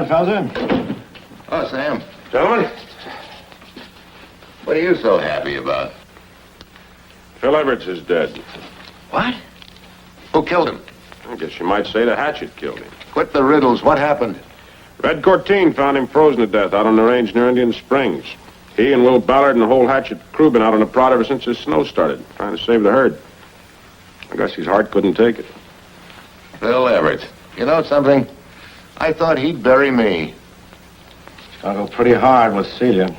Felser. Oh, Sam. Gentlemen. What are you so happy about? Phil Everts is dead. What? Who killed him? I guess you might say the hatchet killed him. Quit the riddles. What happened? Red Cortine found him frozen to death out on the range near Indian Springs. He and Will Ballard and the whole hatchet crew been out on the prod ever since the snow started, trying to save the herd. I guess his heart couldn't take it. Phil Everett. You know something? I thought he'd bury me. Struggled pretty hard with Celia.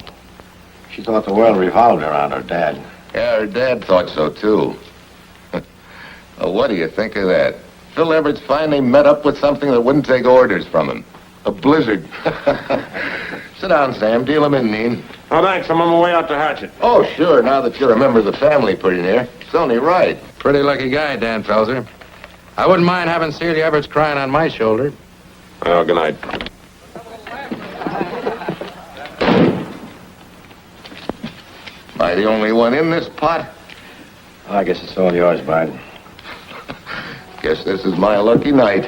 She thought the world revolved around her dad. Yeah, her dad thought so, too. Well, what do you think of that? Phil Everett finally met up with something that wouldn't take orders from him. A blizzard. Sit down, Sam. Deal him in, Neen. Oh, thanks. I'm on my way out to Hatchet. Oh, sure. Now that you're a member of the family pretty near. It's only right. Pretty lucky guy, Dan Felser. I wouldn't mind having Celia Everts crying on my shoulder. Well, good night. Am I the only one in this pot? I guess it's all yours, Bud. Guess this is my lucky night.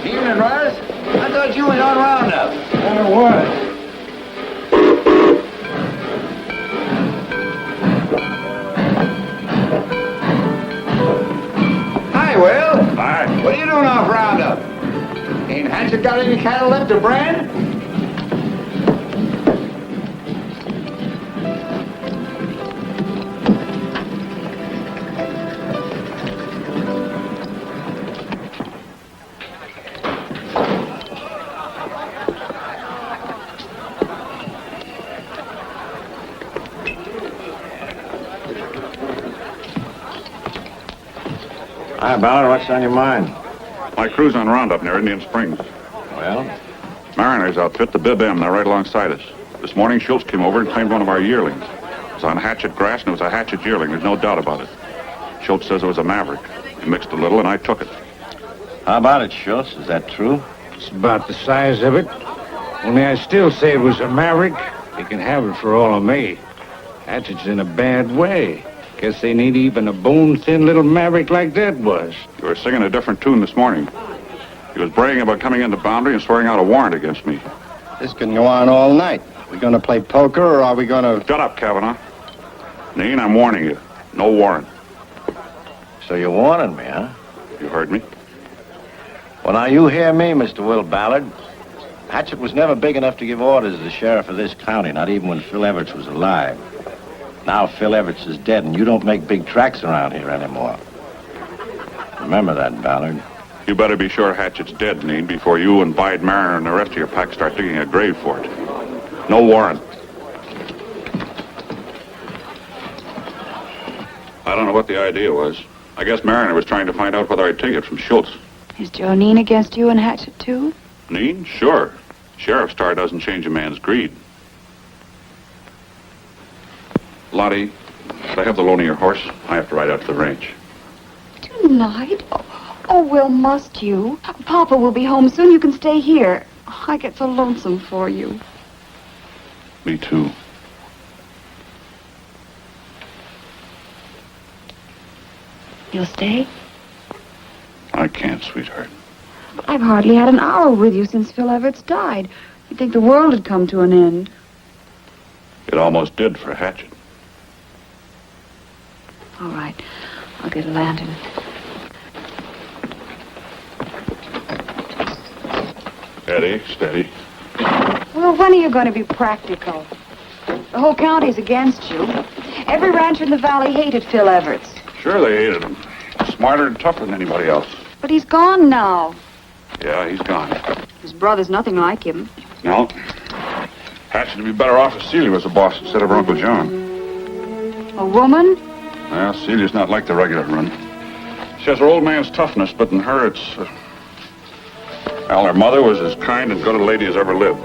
Evening, Russ. I thought you was on Roundup. I was. Hi, Will. Hi. What are you doing off Roundup? Ain't Hatchet got any cattle left to brand? Hi, Ballard. What's on your mind? My crew's on Roundup near Indian Springs. Well, Mariner's outfit, the Bib M, they're right alongside us. This morning, Schultz came over and claimed one of our yearlings. It was on hatchet grass, and it was a hatchet yearling. There's no doubt about it. Schultz says it was a maverick. He mixed a little, and I took it. how about it, Schultz? Is that true? It's about the size of it. Only I still say it was a maverick. You can have it for all of me. Hatchet's in a bad way. Guess they need even a bone-thin little maverick like that was. You were singing a different tune this morning. He was bragging about coming into Boundary and swearing out a warrant against me. This can go on all night. Are we going to play poker, or are we going to... Shut up, Kavanaugh. Neen, I'm warning you. No warrant. So you're warning me, huh? You heard me? Well, now, you hear me, Mr. Will Ballard. Hatchet was never big enough to give orders as the sheriff of this county, not even when Phil Everts was alive. Now Phil Everts is dead, and you don't make big tracks around here anymore. Remember that, Ballard. You better be sure Hatchet's dead, Neen, before you and Bide Mariner and the rest of your pack start digging a grave for it. No warrant. I don't know what the idea was. I guess Mariner was trying to find out whether I'd take it from Schultz. Is Joe Neen against you and Hatchet, too? Neen? Sure. Sheriff's star doesn't change a man's greed. Lottie, could I have the loan of your horse? I have to ride out to the ranch. Tonight? Oh, Will, must you? Papa will be home soon. You can stay here. Oh, I get so lonesome for you. Me too. You'll stay? I can't, sweetheart. But I've hardly had an hour with you since Phil Everts died. You'd think the world had come to an end. It almost did for Hatchet. All right. I'll get a lantern. Steady, steady. Well, when are you going to be practical? The whole county's against you. Every rancher in the valley hated Phil Everts. Sure they hated him. Smarter and tougher than anybody else. But he's gone now. Yeah, he's gone. His brother's nothing like him. No. Hatchet would be better off if Celia was the boss instead of her Uncle John. A woman? Well, Celia's not like the regular run. She has her old man's toughness, but in her it's... Well, her mother was as kind and good a lady as ever lived.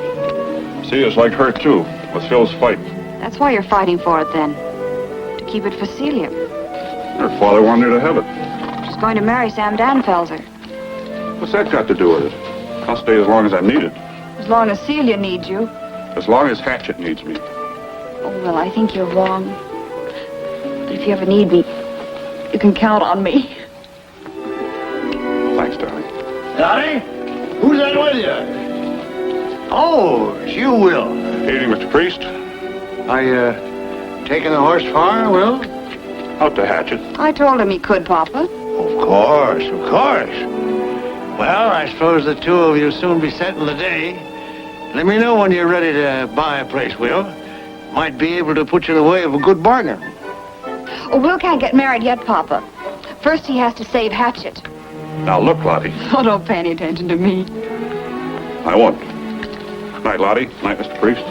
Celia's like her, too, with Phil's fight. That's why you're fighting for it, then. To keep it for Celia. Her father wanted her to have it. She's going to marry Sam Danfelser. What's that got to do with it? I'll stay as long as I'm needed. As long as Celia needs you. As long as Hatchet needs me. Oh, Will, I think you're wrong. But if you ever need me, you can count on me. Thanks, darling. Johnny? Who's that with you? Oh, it's you, Will. Evening, Mr. Priest. Are you taking the horse far, Will? Out to Hatchet. I told him he could, Papa. Of course, of course. Well, I suppose the two of you soon be settling the day. Let me know when you're ready to buy a place, Will. Might be able to put you in the way of a good bargain. Oh, Will can't get married yet, Papa. First he has to save Hatchet. Now, look, Lottie. Oh, don't pay any attention to me. I won't. Night, Lottie. Night, Mr. Priest.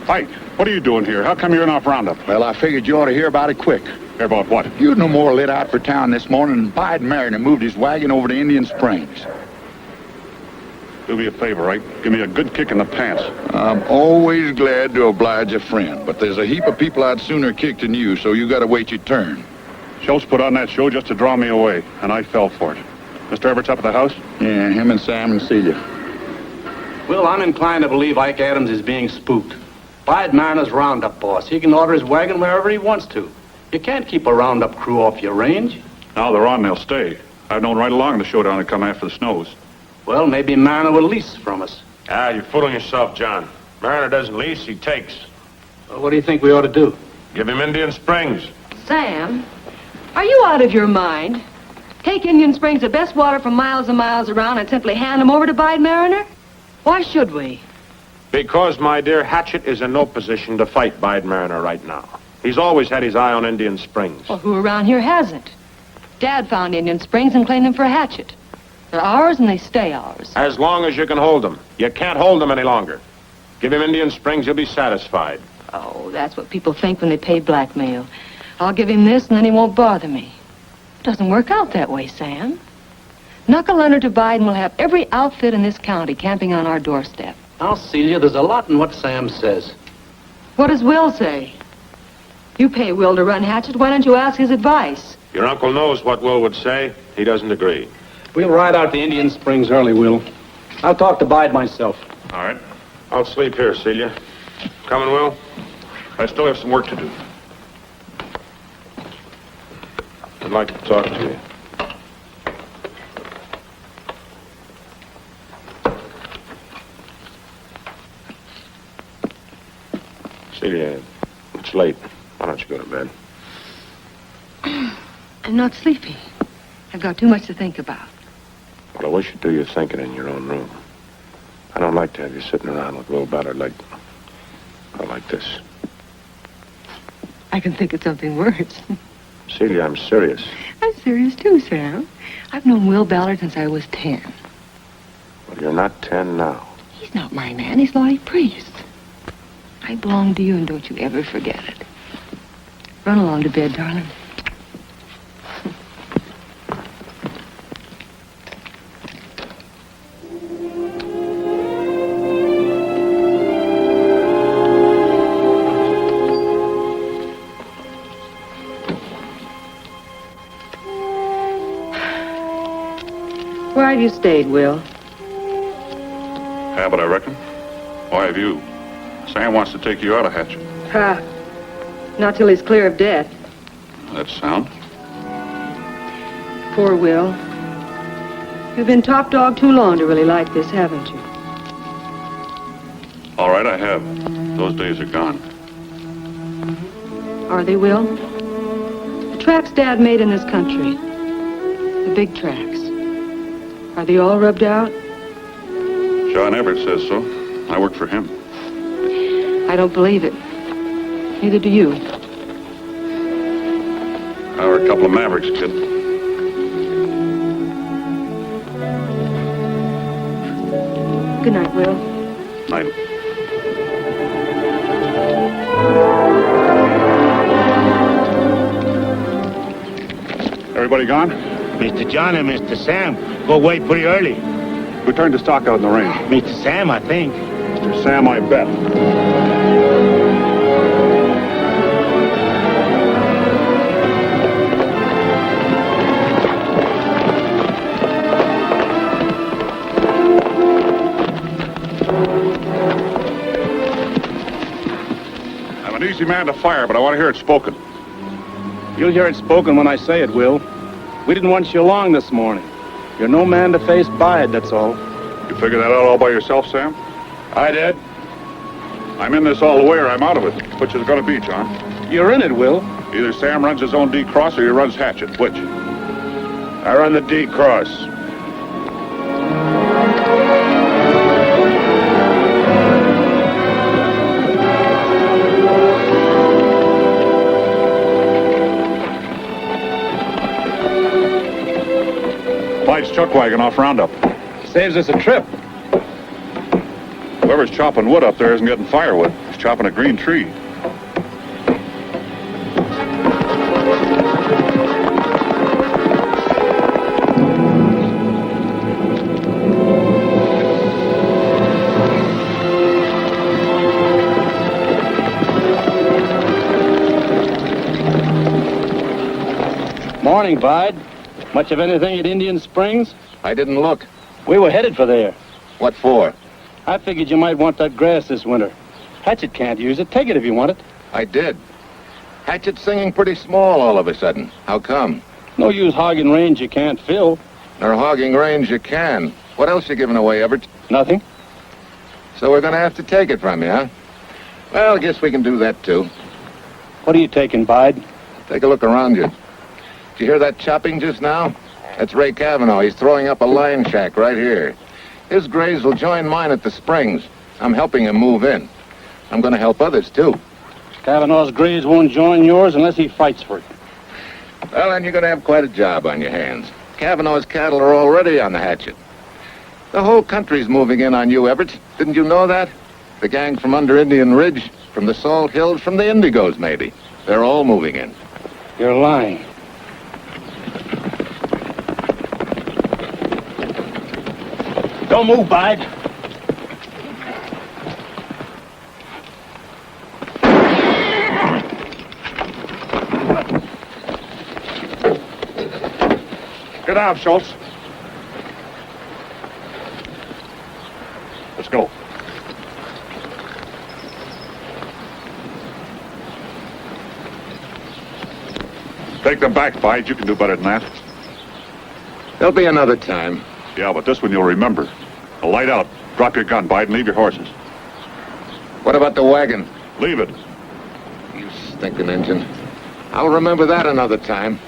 Ike, what are you doing here? How come you're not roundup? Well, I figured you ought to hear about it quick. Hear about what? You'd no more lit out for town this morning and Bide Mariner moved his wagon over to Indian Springs. Do me a favor, Ike. Give me a good kick in the pants. I'm always glad to oblige a friend, but there's a heap of people I'd sooner kick than you, so you gotta wait your turn. Schultz put on that show just to draw me away, and I fell for it. Mr. Everett's up at the house? Yeah, him and Sam and Celia. Well, I'm inclined to believe Ike Adams is being spooked. Bide Mariner's roundup boss. He can order his wagon wherever he wants to. You can't keep a roundup crew off your range. Now they're on, they'll stay. I've known right along the showdown to come after the snows. Well, maybe Mariner will lease from us. Ah, you're fooling yourself, John. Mariner doesn't lease, he takes. Well, what do you think we ought to do? Give him Indian Springs. Sam, are you out of your mind? Take Indian Springs, the best water for miles and miles around, and simply hand them over to Bide Mariner? Why should we? Because, my dear, Hatchet is in no position to fight Bide Mariner right now. He's always had his eye on Indian Springs. Well, who around here hasn't? Dad found Indian Springs and claimed them for Hatchet. They're ours and they stay ours. As long as you can hold them. You can't hold them any longer. Give him Indian Springs, you'll be satisfied. Oh, that's what people think when they pay blackmail. I'll give him this and then he won't bother me. It doesn't work out that way, Sam. Knuckle under to Bide and we'll have every outfit in this county camping on our doorstep. Now, Celia, there's a lot in what Sam says. What does Will say? You pay Will to run Hatchet. Why don't you ask his advice? Your uncle knows what Will would say. He doesn't agree. We'll ride out to Indian Springs early, Will. I'll talk to Bide myself. All right. I'll sleep here, Celia. Coming, Will? I still have some work to do. I'd like to talk to you. Celia, it's late. Why don't you go to bed? I'm not sleepy. I've got too much to think about. Well, I wish you'd do your thinking in your own room. I don't like to have you sitting around with Will Ballard like this. I can think of something worse. Celia, I'm serious. I'm serious too, Sam. I've known Will Ballard since I was 10. Well, you're not 10 now. He's not my man. He's Lottie Priest. I belong to you, and don't you ever forget it. Run along to bed, darling. Where have you stayed, Will? Habit, I reckon. Why have you? Sam wants to take you out of Hatchet. Ha. Not till he's clear of debt. That's sound. Poor Will. You've been top dog too long to really like this, haven't you? All right, I have. Those days are gone. Are they, Will? The tracks Dad made in this country. The big tracks. Are they all rubbed out? John Everett says so. I work for him. I don't believe it. Neither do you. We're a couple of mavericks, kid. Good night, Will. Night. Everybody gone? Mr. John and Mr. Sam go away pretty early. Who turned the stock out in the range? Mr. Sam, I think. Mr. Sam, I bet. I'm an easy man to fire, but I want to hear it spoken. You'll hear it spoken when I say it, Will. We didn't want you along this morning. You're no man to face Bide, that's all. You figured that out all by yourself, Sam? I did. I'm in this all the way or I'm out of it. Which is it going to be, John? You're in it, Will. Either Sam runs his own D-cross or he runs Hatchet. Which? I run the D-cross. Bide's chuck wagon off Roundup. Saves us a trip. Whoever's chopping wood up there isn't getting firewood. He's chopping a green tree. Morning, Bide. Much of anything at Indian Springs? I didn't look. We were headed for there. What for? I figured you might want that grass this winter. Hatchet can't use it. Take it if you want it. I did. Hatchet's singing pretty small all of a sudden. How come? No use hogging range you can't fill. Nor hogging range you can. What else you giving away, Everett? Nothing. So we're going to have to take it from you, huh? Well, I guess we can do that, too. What are you taking, Bide? Take a look around you. Did you hear that chopping just now? That's Ray Cavanaugh. He's throwing up a line shack right here. His grays will join mine at the Springs. I'm helping him move in. I'm going to help others, too. Cavanaugh's grays won't join yours unless he fights for it. Well, then you're going to have quite a job on your hands. Cavanaugh's cattle are already on the Hatchet. The whole country's moving in on you, Everett. Didn't you know that? The gang from under Indian Ridge, from the Salt Hills, from the Indigos, maybe. They're all moving in. You're lying. Don't move, Bide. Get out, Schultz. Let's go. Take them back, Bide. You can do better than that. There'll be another time. Yeah, but this one you'll remember. Now light out. Drop your gun, Bide, and leave your horses. What about the wagon? Leave it. You stinking engine. I'll remember that another time.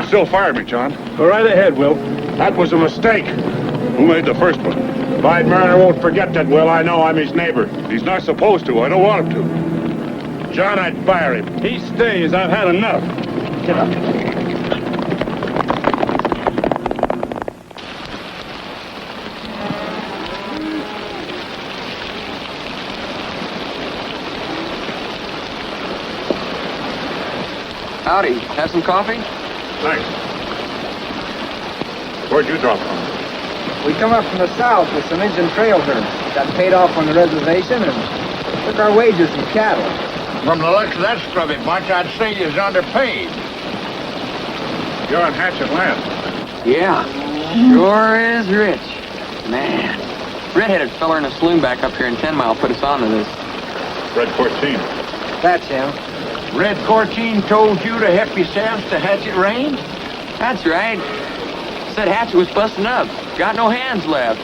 Still fire me, John. Go right ahead, Will. That was a mistake. Who made the first one? Bide Mariner won't forget that, Will. I know I'm his neighbor. He's not supposed to. I don't want him to. John, I'd fire him. He stays. I've had enough. Get up. Howdy. Have some coffee? Thanks. Where'd you drop from? We come up from the south with some Indian trail herds. Got paid off on the reservation and took our wages from cattle. From the looks of that scrubby bunch, I'd say you're underpaid. You're on Hatchet land. Yeah. Sure is rich. Man. Red-headed feller in a saloon back up here in 10 Mile put us on to this. Red 14. That's him. Red Corteen told you to help yourselves to Hatchet range? That's right. Said Hatchet was busting up. Got no hands left.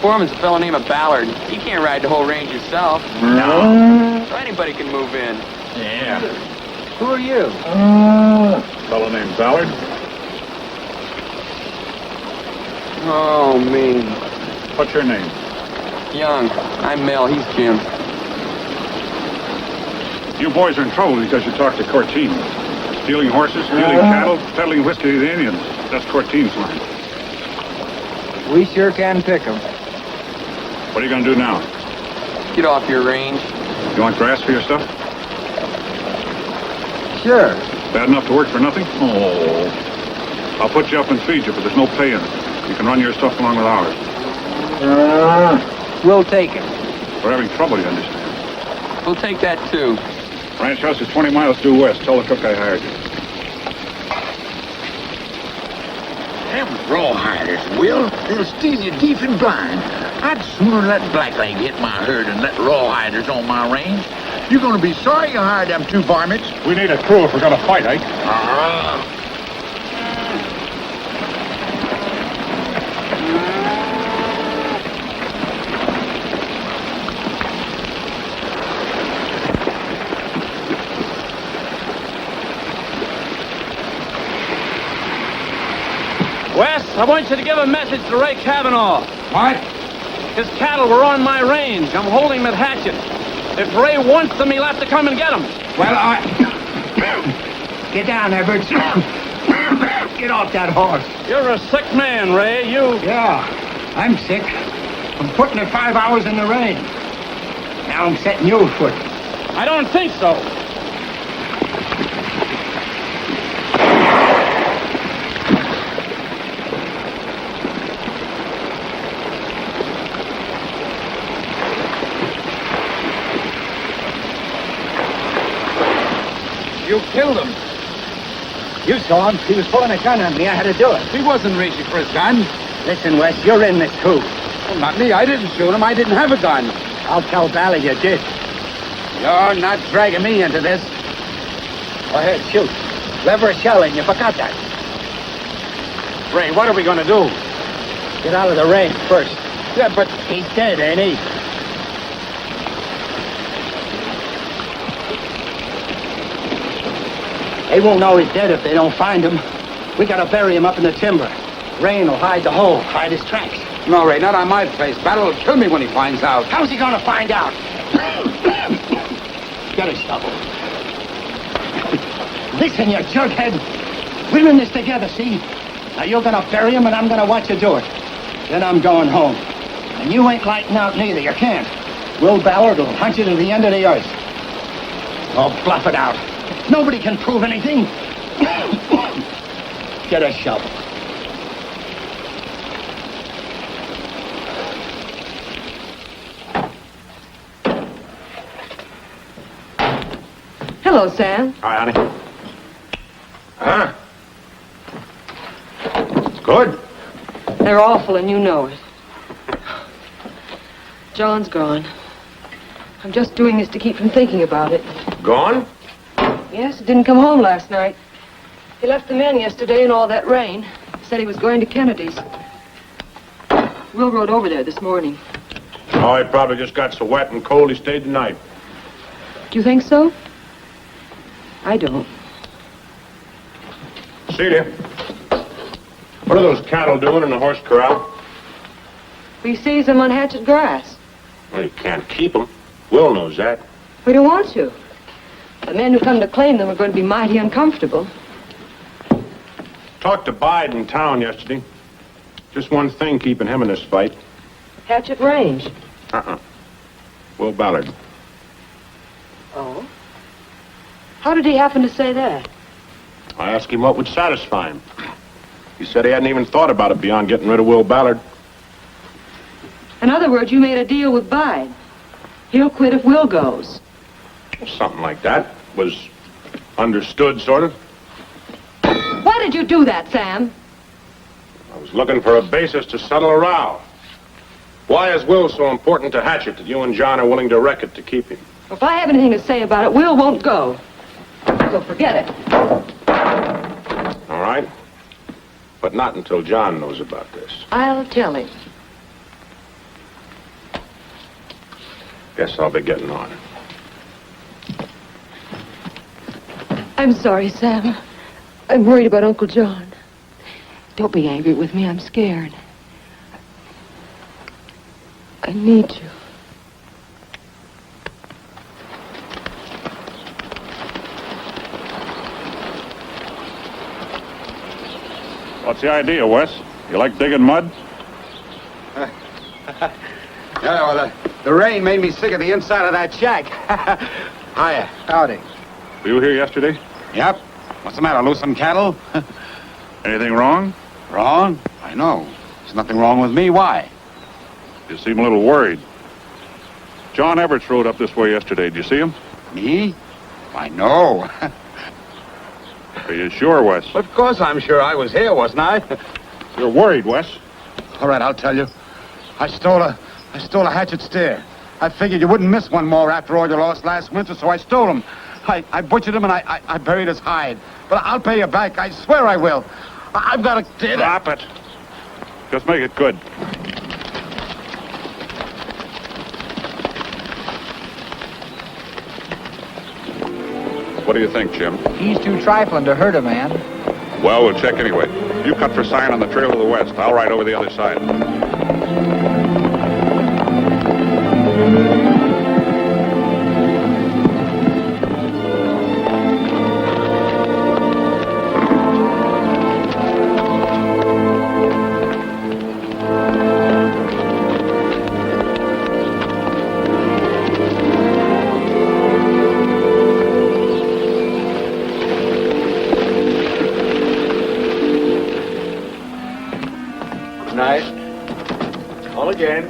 Foreman's a fellow named Ballard. You can't ride the whole range yourself. No. So anybody can move in. Yeah. Who are you? Fellow named Ballard. Oh, me. What's your name? Young. I'm Mel. He's Jim. You boys are in trouble because you talked to Corteen. Stealing horses, stealing cattle, peddling whiskey to the Indians. That's Corteen's line. We sure can pick 'em. What are you going to do now? Get off your range. You want grass for your stuff? Sure. Bad enough to work for nothing? Oh. I'll put you up and feed you, but there's no pay in it. You can run your stuff along with ours. We'll take it. We're having trouble, you understand. We'll take that, too. Ranch house is 20 miles due west. Tell the cook I hired you. Them rawhiders, Will. They'll steal you deep and blind. I'd sooner let Blackleg hit my herd than let rawhiders on my range. You're gonna be sorry you hired them two varmints. We need a crew if we're gonna fight, eh? Wes, I want you to give a message to Ray Cavanaugh. What? His cattle were on my range. I'm holding them at Hatchet. If Ray wants them, he'll have to come and get them. Well, Get down, Everett. Get off that horse. You're a sick man, Ray. Yeah, I'm sick. I'm putting it 5 hours in the rain. Now I'm setting you afoot. I don't think so. You killed him. You saw him. He was pulling a gun on me. I had to do it. He wasn't reaching for his gun. Listen, Wes, you're in this too. Well, not me. I didn't shoot him. I didn't have a gun. I'll tell Ballard you did. You're not dragging me into this. Go ahead, shoot. Lever a shell in you. Forgot that. Ray, what are we going to do? Get out of the rain first. Yeah, but He's dead, ain't he? They won't know he's dead if they don't find him. We gotta bury him up in the timber. Rain will hide the hole, hide his tracks. no, Ray, not on my face. Battle will kill me when he finds out. How's he gonna find out? Get a shovel. Listen, you jerkhead. We're in this together, see? Now you're gonna bury him and I'm gonna watch you do it. Then I'm going home. And you ain't lighting out neither, you can't. Will Ballard will hunt you to the end of the earth. Oh, bluff it out. Nobody can prove anything. Get a shovel. Hello, Sam. Hi, honey. Huh? It's good. They're awful, and you know it. John's gone. I'm just doing this to keep from thinking about it. Gone? Yes, didn't come home last night. He left the men yesterday in all that rain. Said he was going to Kennedy's. Will rode over there this morning. Oh, he probably just got so wet and cold he stayed the night. Do you think so? I don't. Celia, what are those cattle doing in the horse corral? We seized them on Hatchet grass. Well, you can't keep them. Will knows that. We don't want to. The men who come to claim them are going to be mighty uncomfortable. Talked to Bide in town yesterday. Just one thing keeping him in this fight. Hatchet range. Will Ballard. Oh? How did he happen to say that? I asked him what would satisfy him. He said he hadn't even thought about it beyond getting rid of Will Ballard. In other words, you made a deal with Bide. He'll quit if Will goes. Something like that. Was understood, sort of. Why did you do that, Sam? I was looking for a basis to settle a row. Why is Will so important to Hatchet that you and John are willing to wreck it to keep him? If I have anything to say about it, Will won't go. So forget it. All right. But not until John knows about this. I'll tell him. Guess I'll be getting on. I'm sorry, Sam. I'm worried about Uncle John. Don't be angry with me. I'm scared. I need you. What's the idea, Wes? You like digging mud? Yeah, well, the rain made me sick of the inside of that shack. Hiya. Howdy. Were you here yesterday? Yep. What's the matter, lose some cattle? Anything wrong? Wrong? I know. There's nothing wrong with me. Why? You seem a little worried. John Everts rode up this way yesterday. Did you see him? Me? I know. Are you sure, Wes? Of course I'm sure. I was here, wasn't I? You're worried, Wes. All right, I'll tell you. I stole a hatchet steer. I figured you wouldn't miss one more after all you lost last winter, so I stole him. I butchered him and I buried his hide. But I'll pay you back. I swear I will. I've got to... Stop it. Just make it good. What do you think, Jim? He's too trifling to hurt a man. Well, we'll check anyway. You cut for sign on the trail to the west. I'll ride over the other side. Again.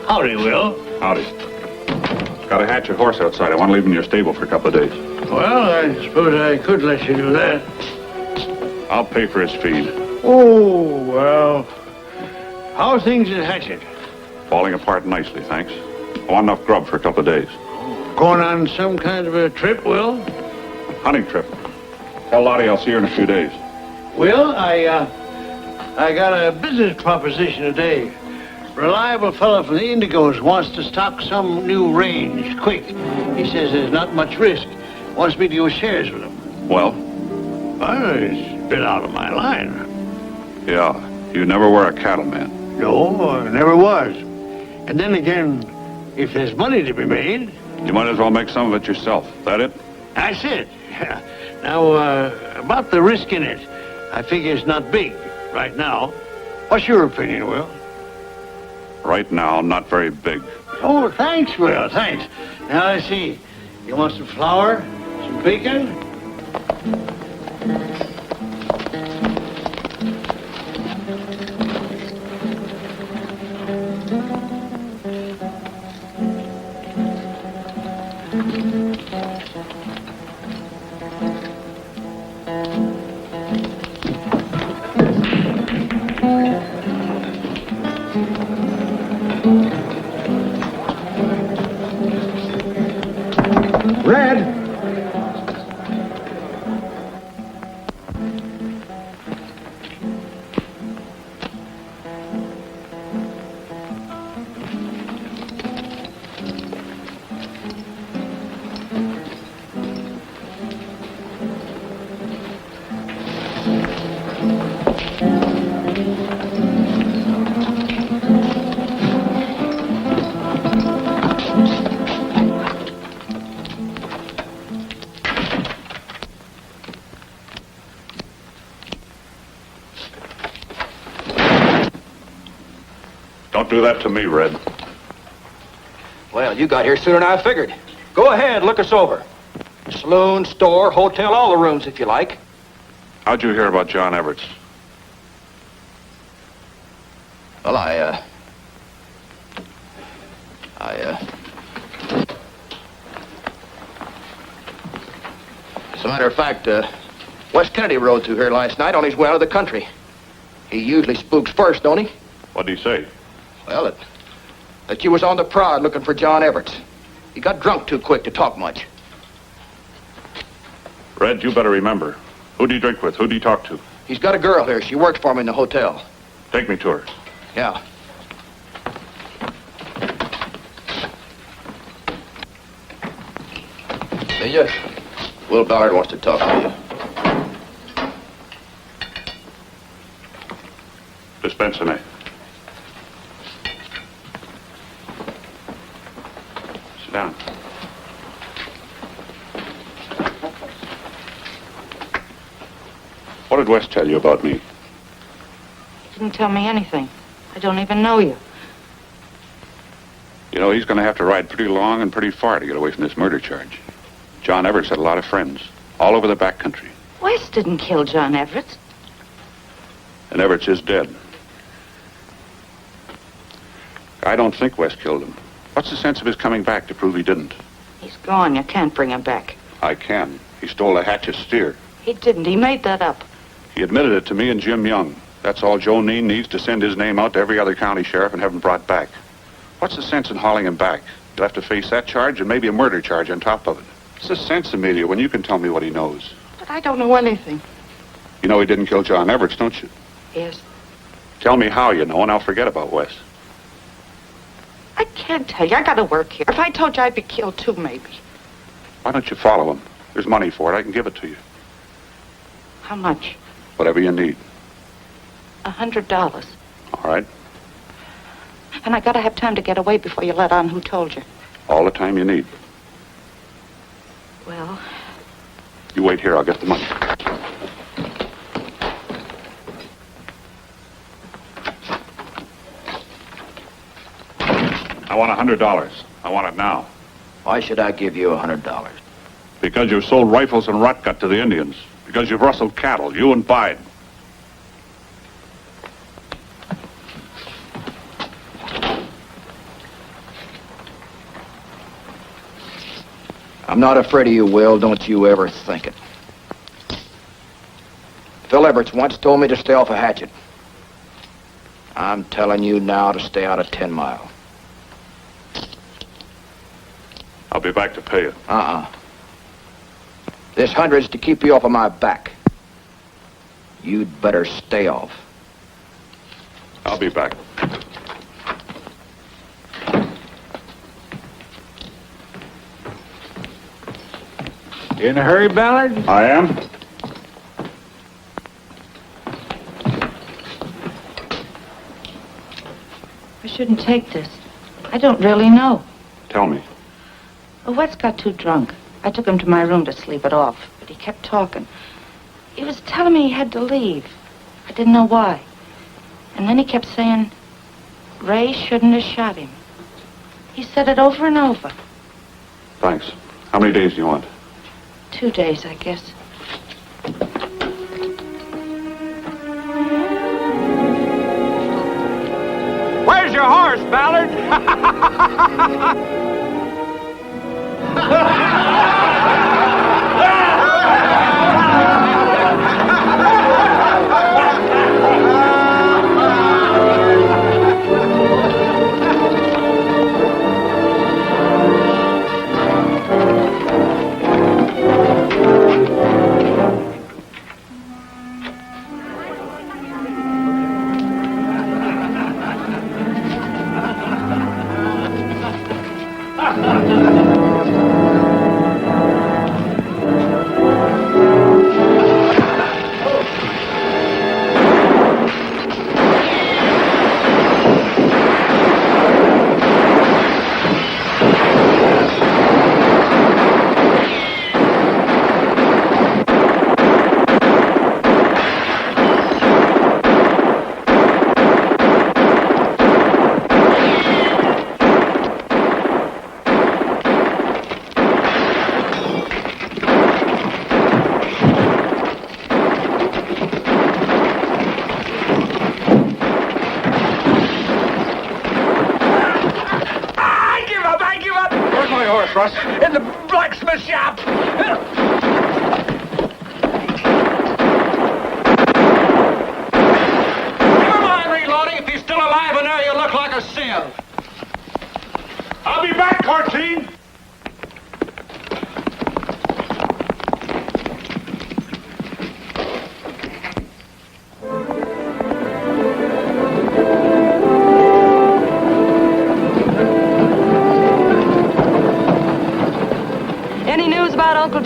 Howdy, Will. Howdy. Got a hatchet horse outside. I want to leave him in your stable for a couple of days. Well, I suppose I could let you do that. I'll pay for his feed. Oh, well. How's things at Hatchet? Falling apart nicely, thanks. I want enough grub for a couple of days. Going on some kind of a trip, Will? Hunting trip. Tell Lottie I'll see her in a few days. Will, I got a business proposition today. Reliable fellow from the Indigos wants to stock some new range, quick. He says there's not much risk. Wants me to go shares with him. Well? Well, it's been out of my line. Yeah, you never were a cattleman. No, I never was. And then again, if there's money to be made... You might as well make some of it yourself. That it? That's it. Now, about the risk in it, I figure it's not big right now. What's your opinion, Will? Right now, not very big. Oh, thanks, Will, thanks. Now, let's see. You want some flour, some bacon? Red! Don't do that to me, Red. Well, you got here sooner than I figured. Go ahead, look us over. Saloon, store, hotel, all the rooms if you like. How'd you hear about John Everts? Well, as a matter of fact, Wes Kennedy rode through here last night on his way out of the country. He usually spooks first, don't he? What'd he say? Well, that you was on the prod looking for John Everts. He got drunk too quick to talk much. Red, you better remember. Who'd he drink with? Who'd he talk to? He's got a girl here. She works for him in the hotel. Take me to her. Yeah. See ya. Will Ballard wants to talk to you. Dispense me. Sit down. What did West tell you about me? He didn't tell me anything. I don't even know you. You know, he's going to have to ride pretty long and pretty far to get away from this murder charge. John Everett had a lot of friends, all over the back country. West didn't kill John Everett. And Everett's is dead. I don't think West killed him. What's the sense of his coming back to prove he didn't? He's gone. You can't bring him back. I can. He stole a Hatch's steer. He didn't. He made that up. He admitted it to me and Jim Young. That's all Joe Neen needs to send his name out to every other county sheriff and have him brought back. What's the sense in hauling him back? You'll have to face that charge and maybe a murder charge on top of it. What's the sense, Amelia, when you can tell me what he knows? But I don't know anything. You know he didn't kill John Everett, don't you? Yes. Tell me how you know, and I'll forget about Wes. I can't tell you. I gotta work here. If I told you, I'd be killed too, maybe. Why don't you follow him? There's money for it. I can give it to you. How much? Whatever you need. $100. All right? And I gotta have time to get away before you let on who told you. All the time you need. Well, You wait here. I'll get the money. I want $100. I want it now. Why should I give you $100? Because you've sold rifles and rotgut to the Indians. Because you've rustled cattle, you and Bide. I'm not afraid of you, Will. Don't you ever think it. Phil Everett once told me to stay off a hatchet. I'm telling you now to stay out of 10 Mile. I'll be back to pay you. This $100's to keep you off of my back. You'd better stay off. I'll be back. You in a hurry, Ballard? I am. I shouldn't take this. I don't really know. Tell me. Well, Wes got too drunk. I took him to my room to sleep it off, but he kept talking. He was telling me he had to leave. I didn't know why. And then he kept saying, Ray shouldn't have shot him. He said it over and over. Thanks. How many days do you want? 2 days, I guess. Where's your horse, Ballard?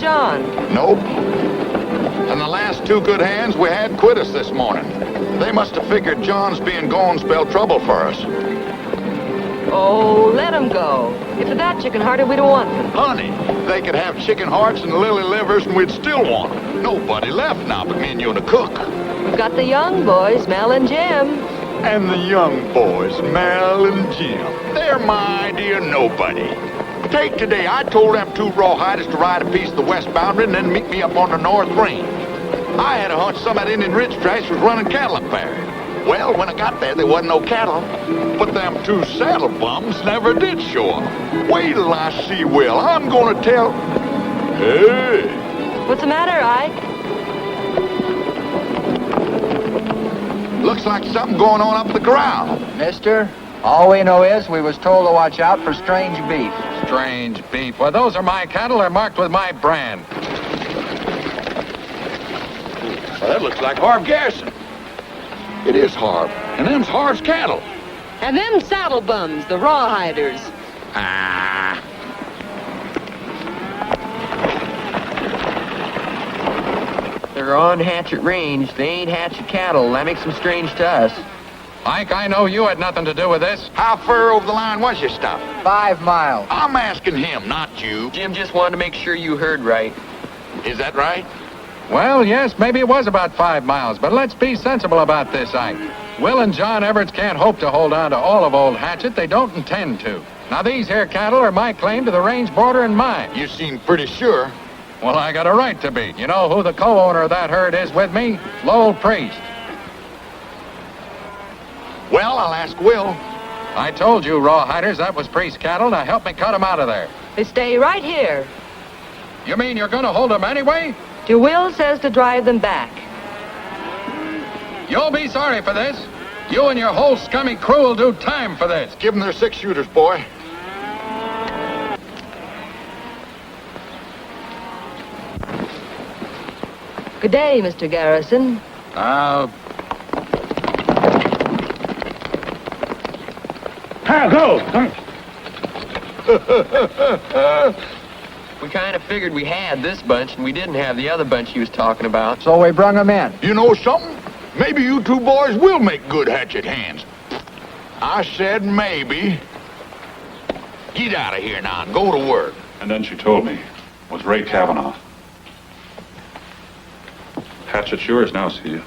John? Nope. And the last two good hands we had quit us this morning. They must have figured John's being gone spelled trouble for us. Oh, let them go. If they're that chicken-hearted, we don't want them. Honey, they could have chicken hearts and lily livers and we'd still want them. Nobody left now but me and you and the cook. We've got the young boys, Mel and Jim. And the young boys, Mel and Jim. They're my idea of nobody. Take today, I told them two rawhiders to ride a piece of the west boundary and then meet me up on the north range. I had a hunch some of that Indian Ridge tracks was running cattle up there. Well, when I got there wasn't no cattle. But them two saddle bums never did show up. Wait till I see Will. I'm gonna tell... Hey! What's the matter, Ike? Looks like something going on up the corral. Mister, all we know is we was told to watch out for strange beef. Strange beef. Well, those are my cattle. They're marked with my brand. Well, that looks like Harv Garrison. It is Harv. And them's Harv's cattle. And them saddle bums, the rawhiders. Ah. They're on Hatchet Range. They ain't Hatchet cattle. That makes them strange to us. Ike, I know you had nothing to do with this. How far over the line was your stop? 5 miles. I'm asking him, not you. Jim just wanted to make sure you heard right. Is that right? Well, yes, maybe it was about 5 miles, but let's be sensible about this, Ike. Will and John Everett can't hope to hold on to all of Old Hatchet. They don't intend to. Now, these here cattle are my claim to the range border and mine. You seem pretty sure. Well, I got a right to be. You know who the co-owner of that herd is with me? Lowell Priest. Well, I'll ask Will. I told you, rawhiders, that was Priest's cattle. Now help me cut them out of there. They stay right here. You mean you're going to hold them anyway? Your will says to drive them back. You'll be sorry for this. You and your whole scummy crew will do time for this. Give them their 6-shooters, boy. Good day, Mr. Garrison. Go! We kind of figured we had this bunch, and we didn't have the other bunch he was talking about. So we brung them in. You know something? Maybe you two boys will make good hatchet hands. I said maybe. Get out of here now and go to work. And then she told me it was Ray Kavanaugh. Hatchet's yours now, Celia.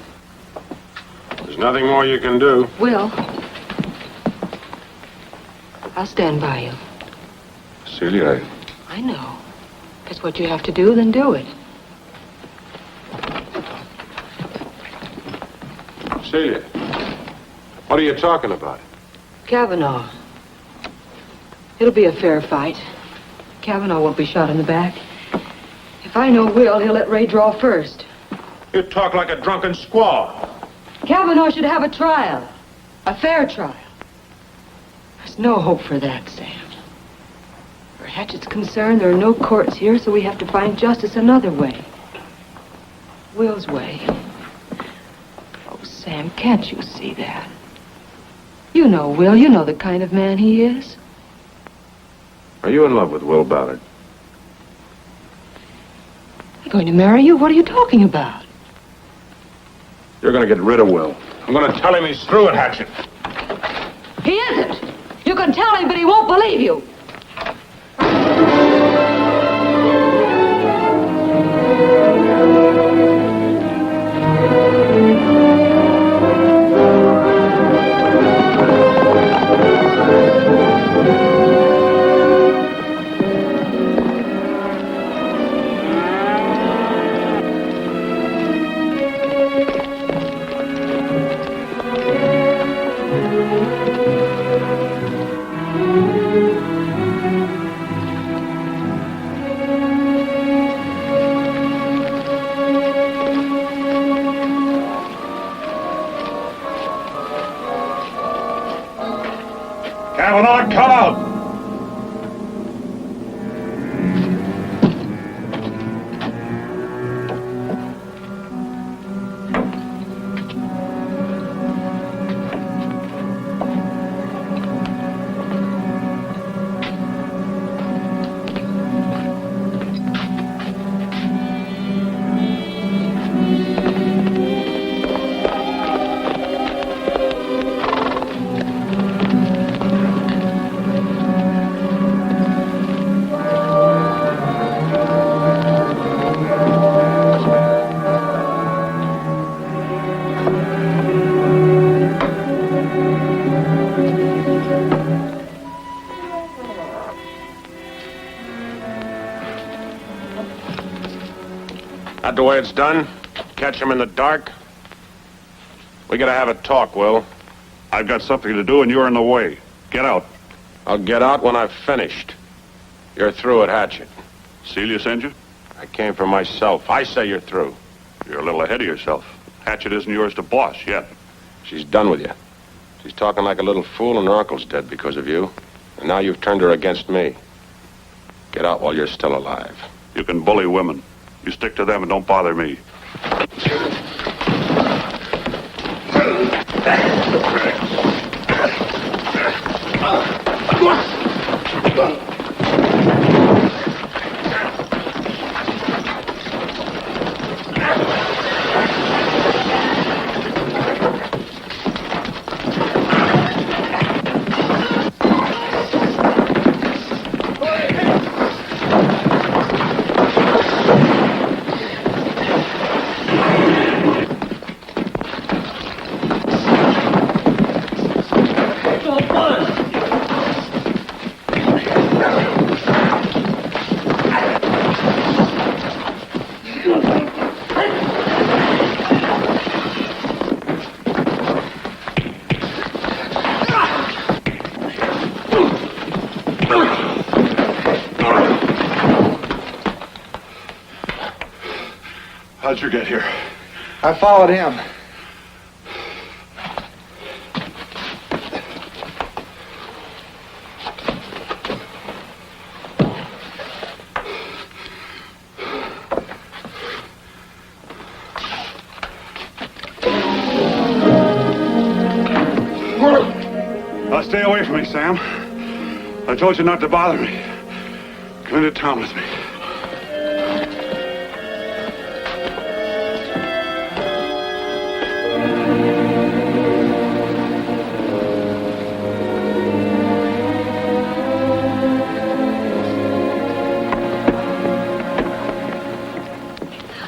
There's nothing more you can do. Will, I'll stand by you. Celia, I know. If it's what you have to do, then do it. Celia, what are you talking about? Kavanaugh. It'll be a fair fight. Kavanaugh won't be shot in the back. If I know Will, he'll let Ray draw first. You talk like a drunken squaw. Kavanaugh should have a trial. A fair trial. There's no hope for that, Sam. Where Hatchet's concerned, there are no courts here, so we have to find justice another way. Will's way. Oh, Sam, can't you see that? You know Will. You know the kind of man he is. Are you in love with Will Ballard? I'm going to marry you? What are you talking about? You're going to get rid of Will. I'm going to tell him he's through at Hatchet. He isn't. You can tell him, but he won't believe you. Kavanaugh, come out! the way it's done? Catch him in the dark? We gotta have a talk, Will. I've got something to do and you're in the way. Get out. I'll get out when I've finished. You're through at Hatchet. Celia sent you? I came for myself. I say you're through. You're a little ahead of yourself. Hatchet isn't yours to boss yet. She's done with you. She's talking like a little fool and her uncle's dead because of you. And now you've turned her against me. Get out while you're still alive. You can bully women. You stick to them and don't bother me. How'd you get here? I followed him. Now stay away from me, Sam. I told you not to bother me. Come into town with me.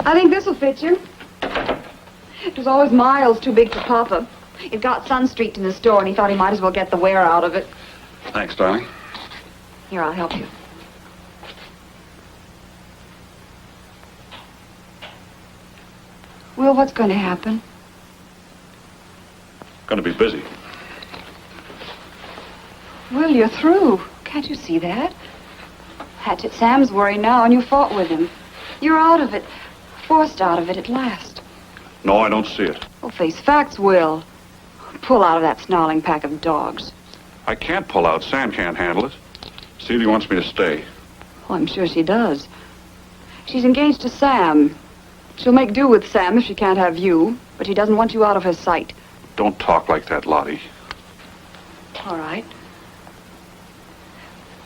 I think this'll fit you. It was always miles too big for Papa. It got Sunstreaked in the store, and he thought he might as well get the wear out of it. Thanks, darling. Here, I'll help you. Will, what's going to happen? Gonna be busy. Will, you're through. Can't you see that? Hatchet Sam's worried now, and you fought with him. You're out of it. Forced out of it at last. No, I don't see it. Well, face facts, Will. Pull out of that snarling pack of dogs. I can't pull out. Sam can't handle it. Celia wants me to stay. Oh, I'm sure she does. She's engaged to Sam. She'll make do with Sam if she can't have you, but she doesn't want you out of her sight. Don't talk like that, Lottie. All right.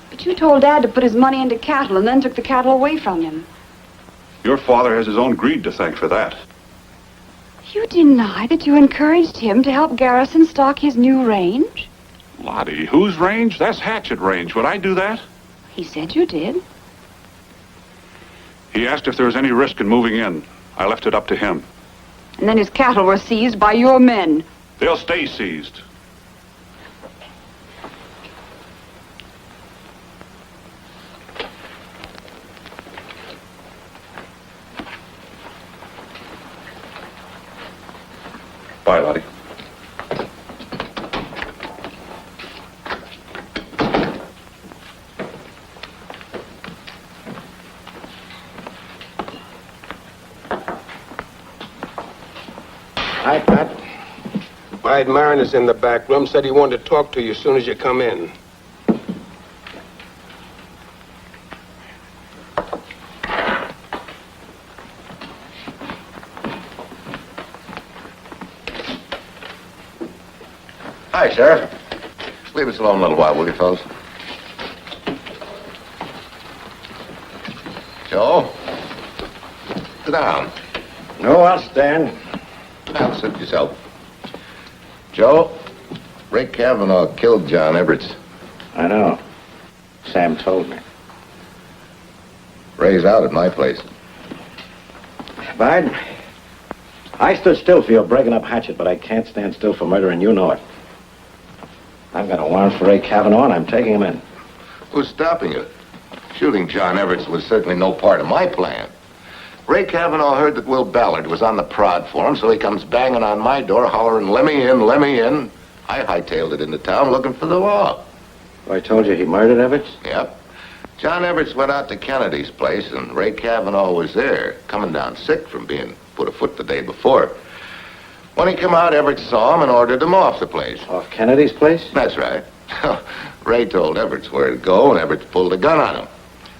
But you told Dad to put his money into cattle and then took the cattle away from him. Your father has his own greed to thank for that. You deny that you encouraged him to help Garrison stock his new range? Lottie, whose range? That's Hatchet range. Would I do that? He said you did. He asked if there was any risk in moving in. I left it up to him. And then his cattle were seized by your men. They'll stay seized. Bye, Lottie. Hi, Pat. Bide Marin is in the back room. Said he wanted to talk to you as soon as you come in. Hi, Sheriff. Leave us alone a little while, will you, fellas? Joe? Sit down. No, I'll stand. Now, sit yourself. Joe, Ray Kavanaugh killed John Everett. I know. Sam told me. Ray's out at my place. Biden, I stood still for your breaking up Hatchet, but I can't stand still for murder, and you know it. I've got a warrant for Ray Kavanaugh, and I'm taking him in. Who's stopping you? Shooting John Everett was certainly no part of my plan. Ray Cavanaugh heard that Will Ballard was on the prod for him, so he comes banging on my door, hollering, let me in, let me in. I hightailed it into town looking for the law. I told you he murdered Everts? Yep. John Everts went out to Kennedy's place, and Ray Cavanaugh was there, coming down sick from being put afoot the day before. When he come out, Everts saw him and ordered him off the place. Off Kennedy's place? That's right. Ray told Everts where to go, and Everts pulled a gun on him.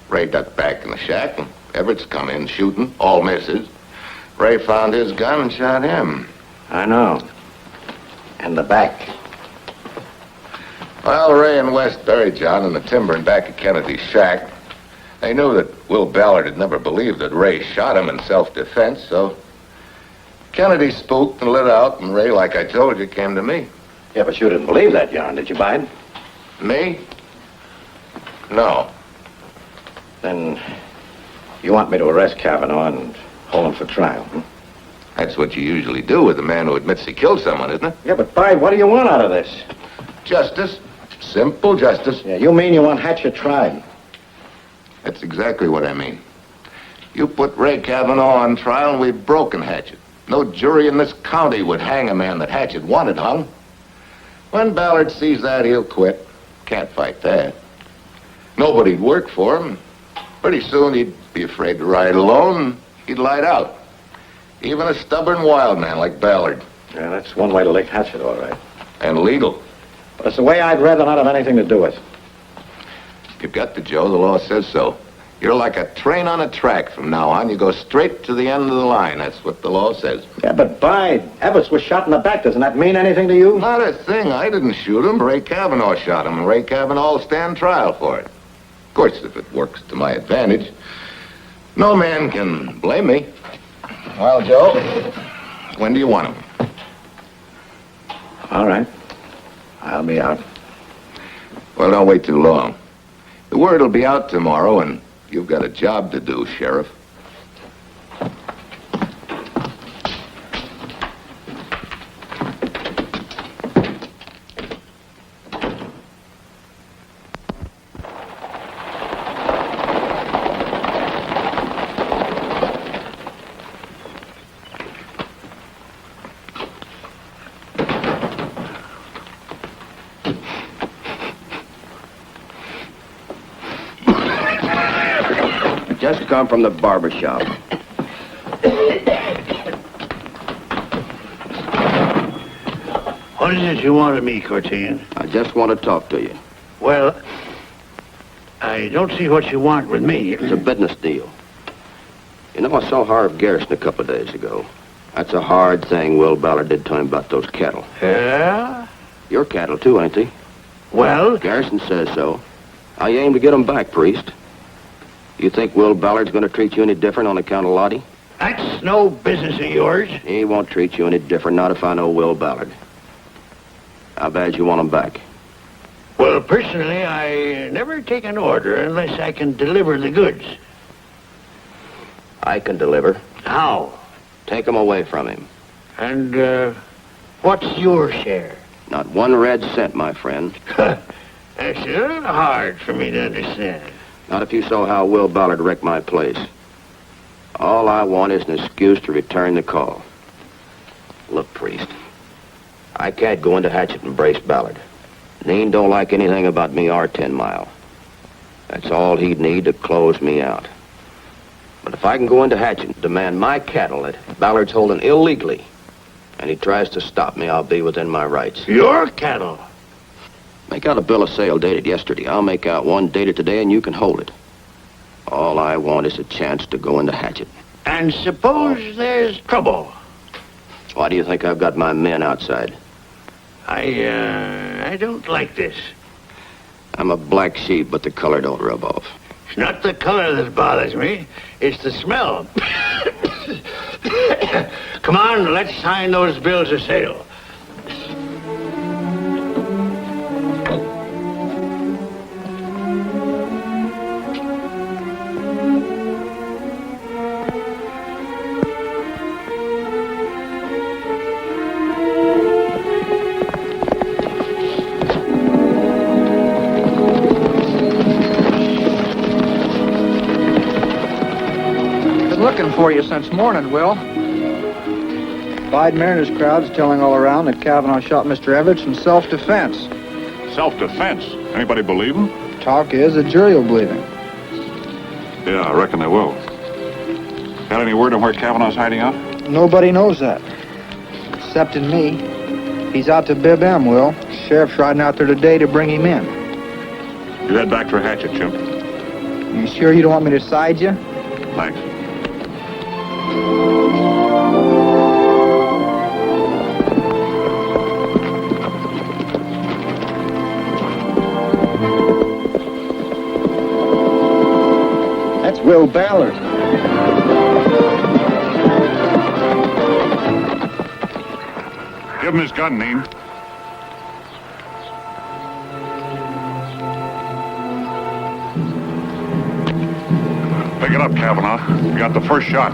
Ray ducked back in the shack, and Everts come in shooting, all misses. Ray found his gun and shot him. I know. In the back. Well, Ray and West buried John in the timber in back of Kennedy's shack. They knew that Will Ballard had never believed that Ray shot him in self-defense, so Kennedy spooked and lit out, and Ray, like I told you, came to me. Yeah, but you didn't believe that, John, did you, Biden? Me? No. Then you want me to arrest Cavanaugh and hold him for trial, hmm? That's what you usually do with a man who admits he killed someone, isn't it? Yeah, but Biden, what do you want out of this? Justice. Simple justice. Yeah, you mean you want Hatchet tried? That's exactly what I mean. You put Ray Cavanaugh on trial and we've broken Hatchet. No jury in this county would hang a man that Hatchet wanted hung. When Ballard sees that, he'll quit. Can't fight that. Nobody'd work for him. Pretty soon he'd be afraid to ride alone. He'd light out. Even a stubborn wild man like Ballard. Yeah, that's one way to lick Hatchet, all right. And legal. But it's a way I'd rather not have anything to do with. You've got to, Joe. The law says so. You're like a train on a track from now on. You go straight to the end of the line. That's what the law says. Yeah, but Everts was shot in the back. Doesn't that mean anything to you? Not a thing. I didn't shoot him. Ray Cavanaugh shot him, and Ray Cavanaugh will stand trial for it. Of course, if it works to my advantage, no man can blame me. Well, Joe, when do you want him? All right. I'll be out. Well, don't wait too long. The word will be out tomorrow, and you've got a job to do, Sheriff. Just come from the barber shop. What is it you want of me, Corteen? I just want to talk to you. Well, I don't see what you want with me. It's a business deal. You know, I saw Harv Garrison a couple of days ago. That's a hard thing Will Ballard did to him about those cattle. Yeah? Your cattle, too, ain't they? Well? Garrison says so. I aim to get them back, Priest. You think Will Ballard's going to treat you any different on account of Lottie? That's no business of yours. He won't treat you any different, not if I know Will Ballard. How bad you want him back? Well, personally, I never take an order unless I can deliver the goods. I can deliver. How? Take them away from him. And, what's your share? Not 1 red cent, my friend. That's a little hard for me to understand. Not if you saw how Will Ballard wrecked my place. All I want is an excuse to return the call. Look, Priest, I can't go into Hatchet and brace Ballard. Neen don't like anything about me or 10 Mile. That's all he'd need to close me out. But if I can go into Hatchet and demand my cattle that Ballard's holding illegally, and he tries to stop me, I'll be within my rights. Your cattle? Make out a bill of sale dated yesterday. I'll make out one dated today, and you can hold it. All I want is a chance to go into Hatchet. And suppose there's trouble? Why do you think I've got my men outside? I don't like this. I'm a black sheep, but the color don't rub off. It's not the color that bothers me. It's the smell. Come on, let's sign those bills of sale. for you since morning, Will. Clyde Mariner's crowd's telling all around that Kavanaugh shot Mr. Everett in self-defense. Self-defense? Anybody believe him? Talk is the jury will believe him. Yeah, I reckon they will. Got any word on where Kavanaugh's hiding out? Nobody knows that. Except in me. He's out to bib M, Will. Sheriff's riding out there today to bring him in. You head back for Hatchet, Chimp. You sure you don't want me to side you? Thanks. That's Will Ballard. Give him his gun, Neem. Pick it up, Kavanaugh. You got the first shot.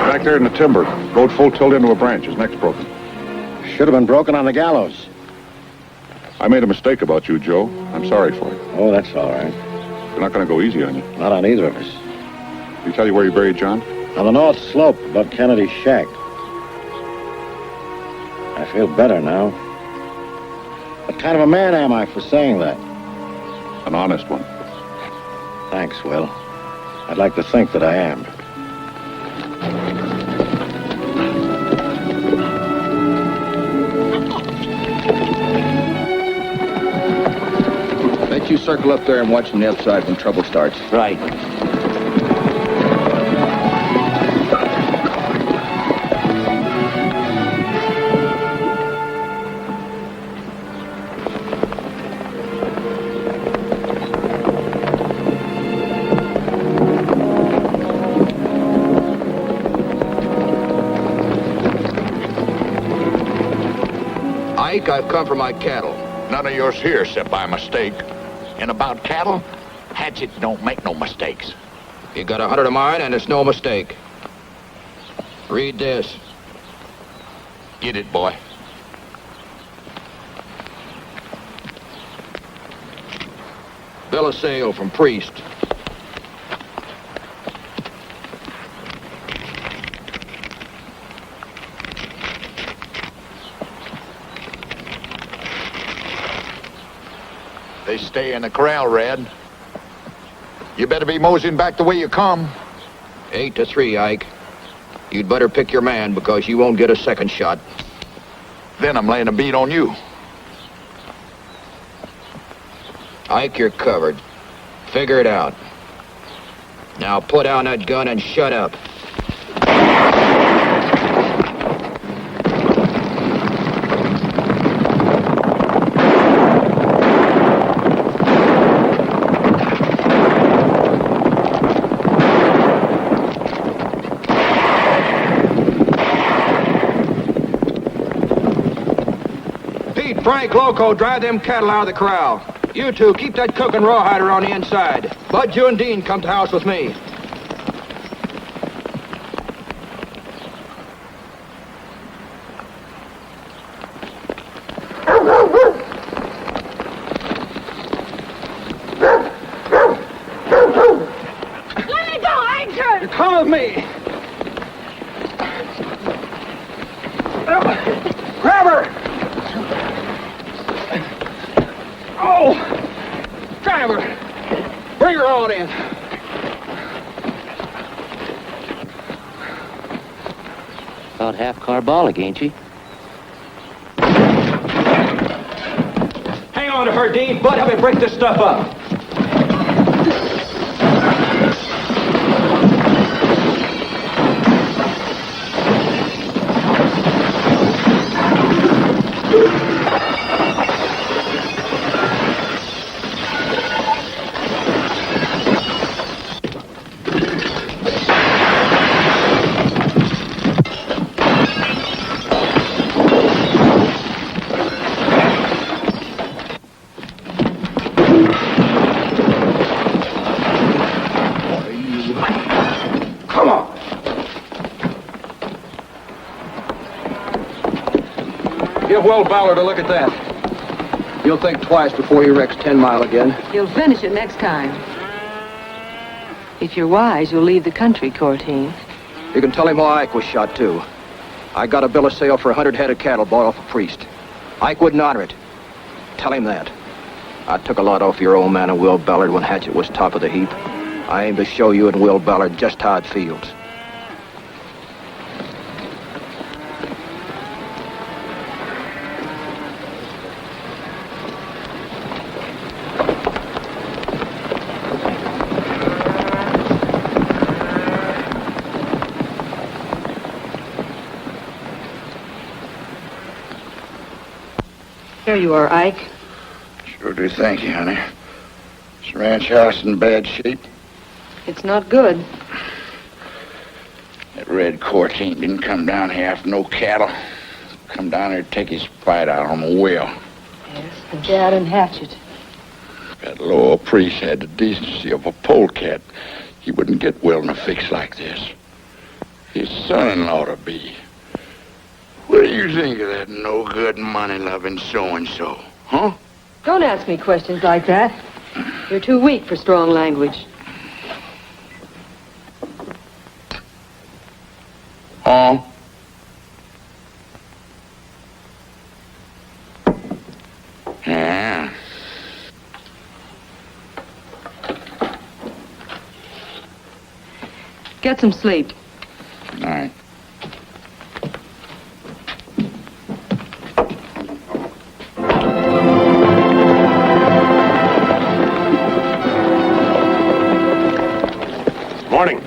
Back there in the timber. Rode full tilt into a branch. His neck's broken. Should have been broken on the gallows. I made a mistake about you, Joe. I'm sorry for it. Oh, that's all right. We're not going to go easy on you. Not on either of us. Did he tell you where you buried John? On the north slope above Kennedy's shack. I feel better now. What kind of a man am I for saying that? An honest one. Thanks, Will. I'd like to think that I am. Bet you circle up there and watch from the outside when trouble starts. Right. Ike, I've come for my cattle. None of yours here except by mistake. And about cattle, Hatchet don't make no mistakes. You got 100 of mine, and it's no mistake. Read this. Get it, boy. Bill of sale from Priest. They stay in the corral, Red. You better be moseying back the way you come. 8-3, Ike. You'd better pick your man because you won't get a second shot. Then I'm laying a bead on you. Ike, you're covered. Figure it out. Now put down that gun and shut up. Frank Loco, drive them cattle out of the corral. You two, keep that cook and rawhider on the inside. Bud, you and Dean come to the house with me. Let me go! Grab her! Oh! Driver! Bring her on in. About half carbolic, ain't she? Hang on to her, Dean. Bud, help me break this stuff up. Give Will Ballard a look at that. He'll think twice before he wrecks 10 Mile again. You'll finish it next time. If you're wise, you'll leave the country, Corteen. You can tell him why Ike was shot, too. I got a bill of sale for 100 head of cattle bought off a priest. Ike wouldn't honor it. Tell him that. I took a lot off your old man and Will Ballard when Hatchet was top of the heap. I aim to show you and Will Ballard just how it feels. Here you are, Ike. Sure do thank you, honey. This ranch house in bad shape. It's not good. That red Corteen didn't come down here after no cattle. Come down here to take his fight out on the Will. Yes, the Dad and Hatchet. That low priest had the decency of a polecat. He wouldn't get Will in a fix like this. His son-in-law to be. What do you think of that no-good, money-loving so-and-so, huh? Don't ask me questions like that. You're too weak for strong language. Huh? Yeah. Get some sleep. All right. Morning.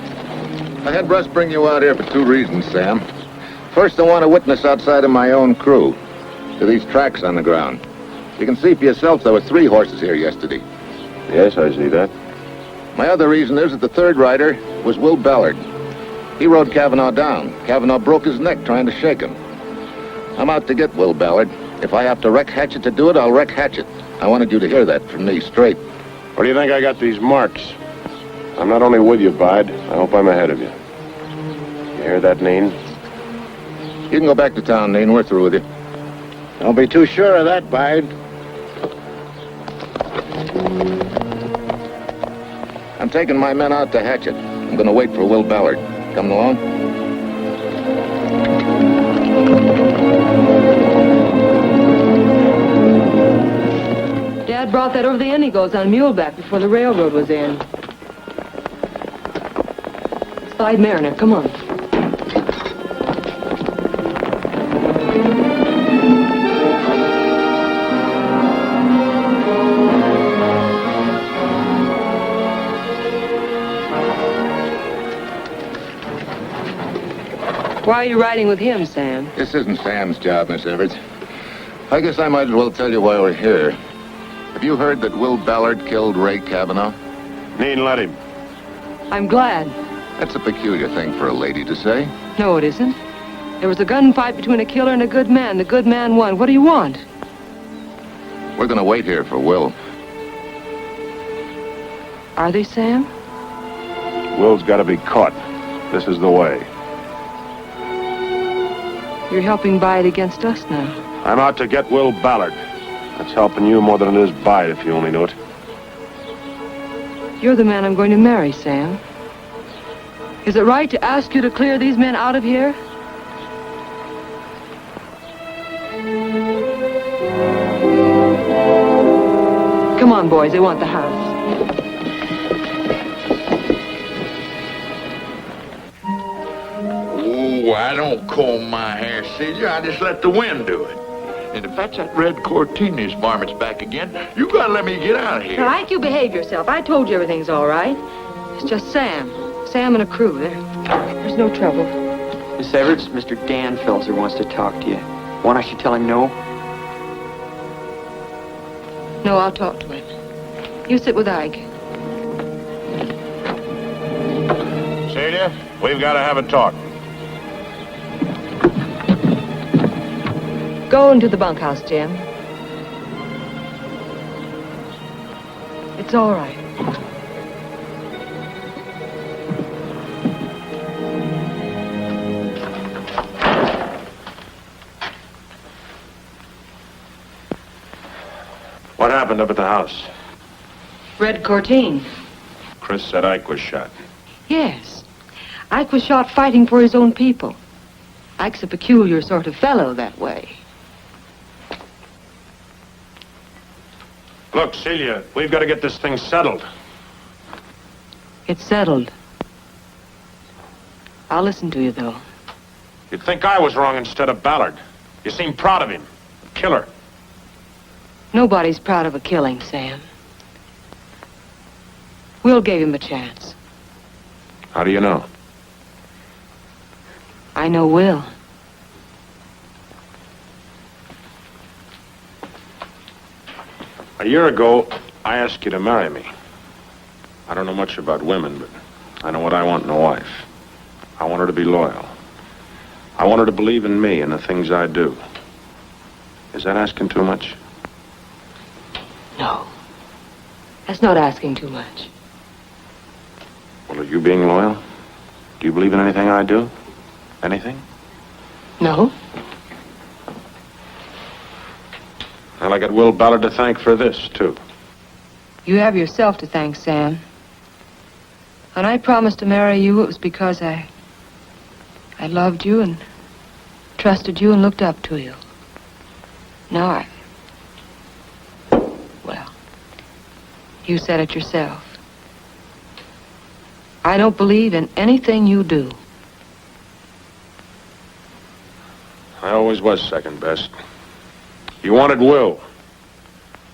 I had Russ bring you out here for two reasons, Sam. First, I want a witness outside of my own crew to these tracks on the ground. You can see for yourself there were 3 horses here yesterday. Yes, I see that. My other reason is that the third rider was Will Ballard. He rode Cavanaugh down. Cavanaugh broke his neck trying to shake him. I'm out to get Will Ballard. If I have to wreck Hatchet to do it, I'll wreck Hatchet. I wanted you to hear that from me, straight. Where do you think I got these marks? I'm not only with you, Bide. I hope I'm ahead of you. You hear that, Neen? You can go back to town, Neen. We're through with you. Don't be too sure of that, Bide. I'm taking my men out to Hatchet. I'm going to wait for Will Ballard. Coming along? Dad brought that over the Indigos on muleback before the railroad was in. Spide Mariner, come on. Why are you riding with him, Sam? This isn't Sam's job, Miss Everett. I guess I might as well tell you why we're here. Have you heard that Will Ballard killed Ray Cavanaugh? Neen, let him. I'm glad. That's a peculiar thing for a lady to say. No, it isn't. There was a gunfight between a killer and a good man. The good man won. What do you want? We're going to wait here for Will. Are they, Sam? Will's got to be caught. This is the way. You're helping Bide against us now. I'm out to get Will Ballard. That's helping you more than it is Bide, if you only knew it. You're the man I'm going to marry, Sam. Is it right to ask you to clear these men out of here? Come on, boys. They want the house. Oh, I don't comb my hair, Celia. I just let the wind do it. And if that's that red Cortina's varmint's back again, you gotta let me get out of here. Now, Ike, you behave yourself. I told you everything's all right. It's just Sam. Sam and a crew. There's no trouble. Miss Everts, Mr. Dan Felser wants to talk to you. Want I should tell him no? No, I'll talk to him. You sit with Ike. Celia, we've got to have a talk. Go into the bunkhouse, Jim. It's all right. What happened up at the house? Red Cortine. Chris said Ike was shot. Yes. Ike was shot fighting for his own people. Ike's a peculiar sort of fellow that way. Look, Celia, we've got to get this thing settled. It's settled. I'll listen to you, though. You'd think I was wrong instead of Ballard. You seem proud of him. Killer. Nobody's proud of a killing, Sam. Will gave him a chance. How do you know? I know Will. A year ago, I asked you to marry me. I don't know much about women, but I know what I want in a wife. I want her to be loyal. I want her to believe in me and the things I do. Is that asking too much? No. That's not asking too much. Well, are you being loyal? Do you believe in anything I do? Anything? No. Well, I got Will Ballard to thank for this, too. You have yourself to thank, Sam. When I promised to marry you, it was because I loved you and trusted you and looked up to you. Now well, you said it yourself. I don't believe in anything you do. I always was second best. You wanted Will.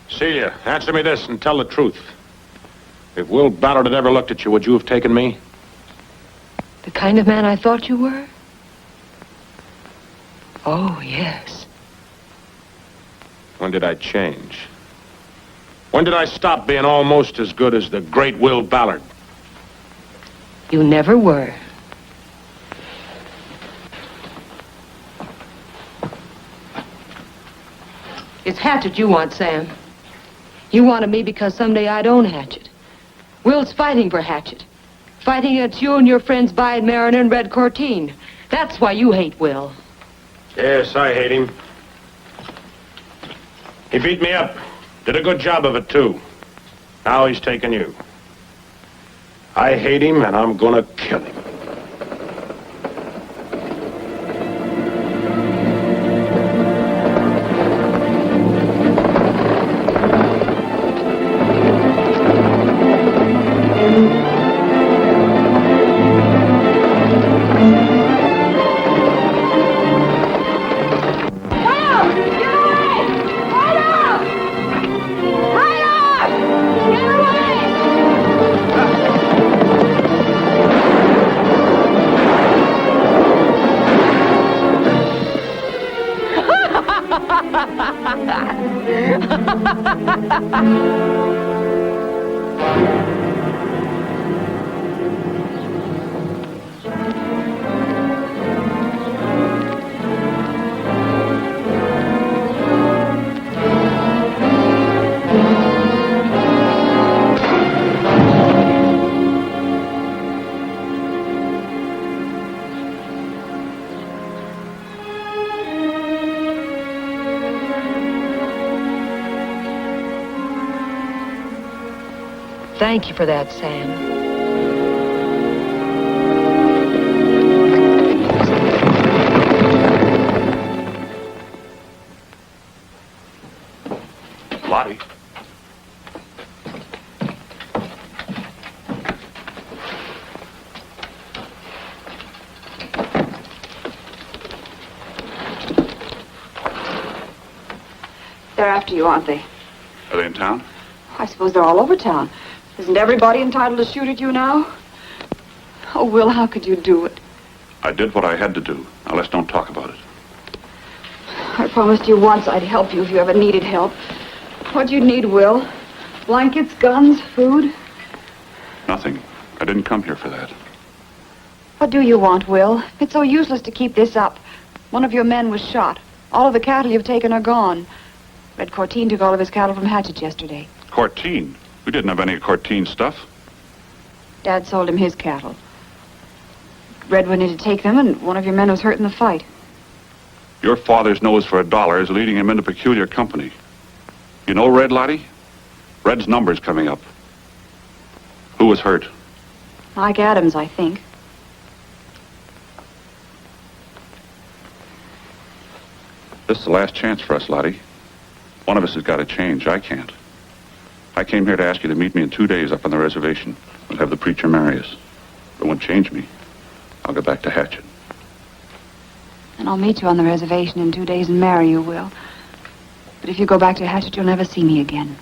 Celia, answer me this and tell the truth. If Will Ballard had ever looked at you, would you have taken me? The kind of man I thought you were? Oh, yes. When did I change? When did I stop being almost as good as the great Will Ballard? You never were. It's Hatchet you want, Sam. You wanted me because someday I'd own Hatchet. Will's fighting for Hatchet. Fighting against you and your friends Bide Mariner and Red Cortine. That's why you hate Will. Yes, I hate him. He beat me up. Did a good job of it, too. Now he's taking you. I hate him, and I'm gonna kill him. Thank you for that, Sam. Lottie. They're after you, aren't they? Are they in town? I suppose they're all over town. Isn't everybody entitled to shoot at you now? Oh, Will, how could you do it? I did what I had to do. Now let's don't talk about it. I promised you once I'd help you if you ever needed help. What'd you need, Will? Blankets, guns, food? Nothing. I didn't come here for that. What do you want, Will? It's so useless to keep this up. One of your men was shot. All of the cattle you've taken are gone. Red Corteen took all of his cattle from Hatchet yesterday. Corteen? We didn't have any Corteen stuff. Dad sold him his cattle. Red went in to take them, and one of your men was hurt in the fight. Your father's nose for $1 is leading him into peculiar company. You know Red, Lottie? Red's number's coming up. Who was hurt? Mike Adams, I think. This is the last chance for us, Lottie. One of us has got to change. I can't. I came here to ask you to meet me in 2 days up on the reservation. We'll have the preacher marry us. If it won't change me, I'll go back to Hatchet. And I'll meet you on the reservation in 2 days and marry you, Will. But if you go back to Hatchet, you'll never see me again.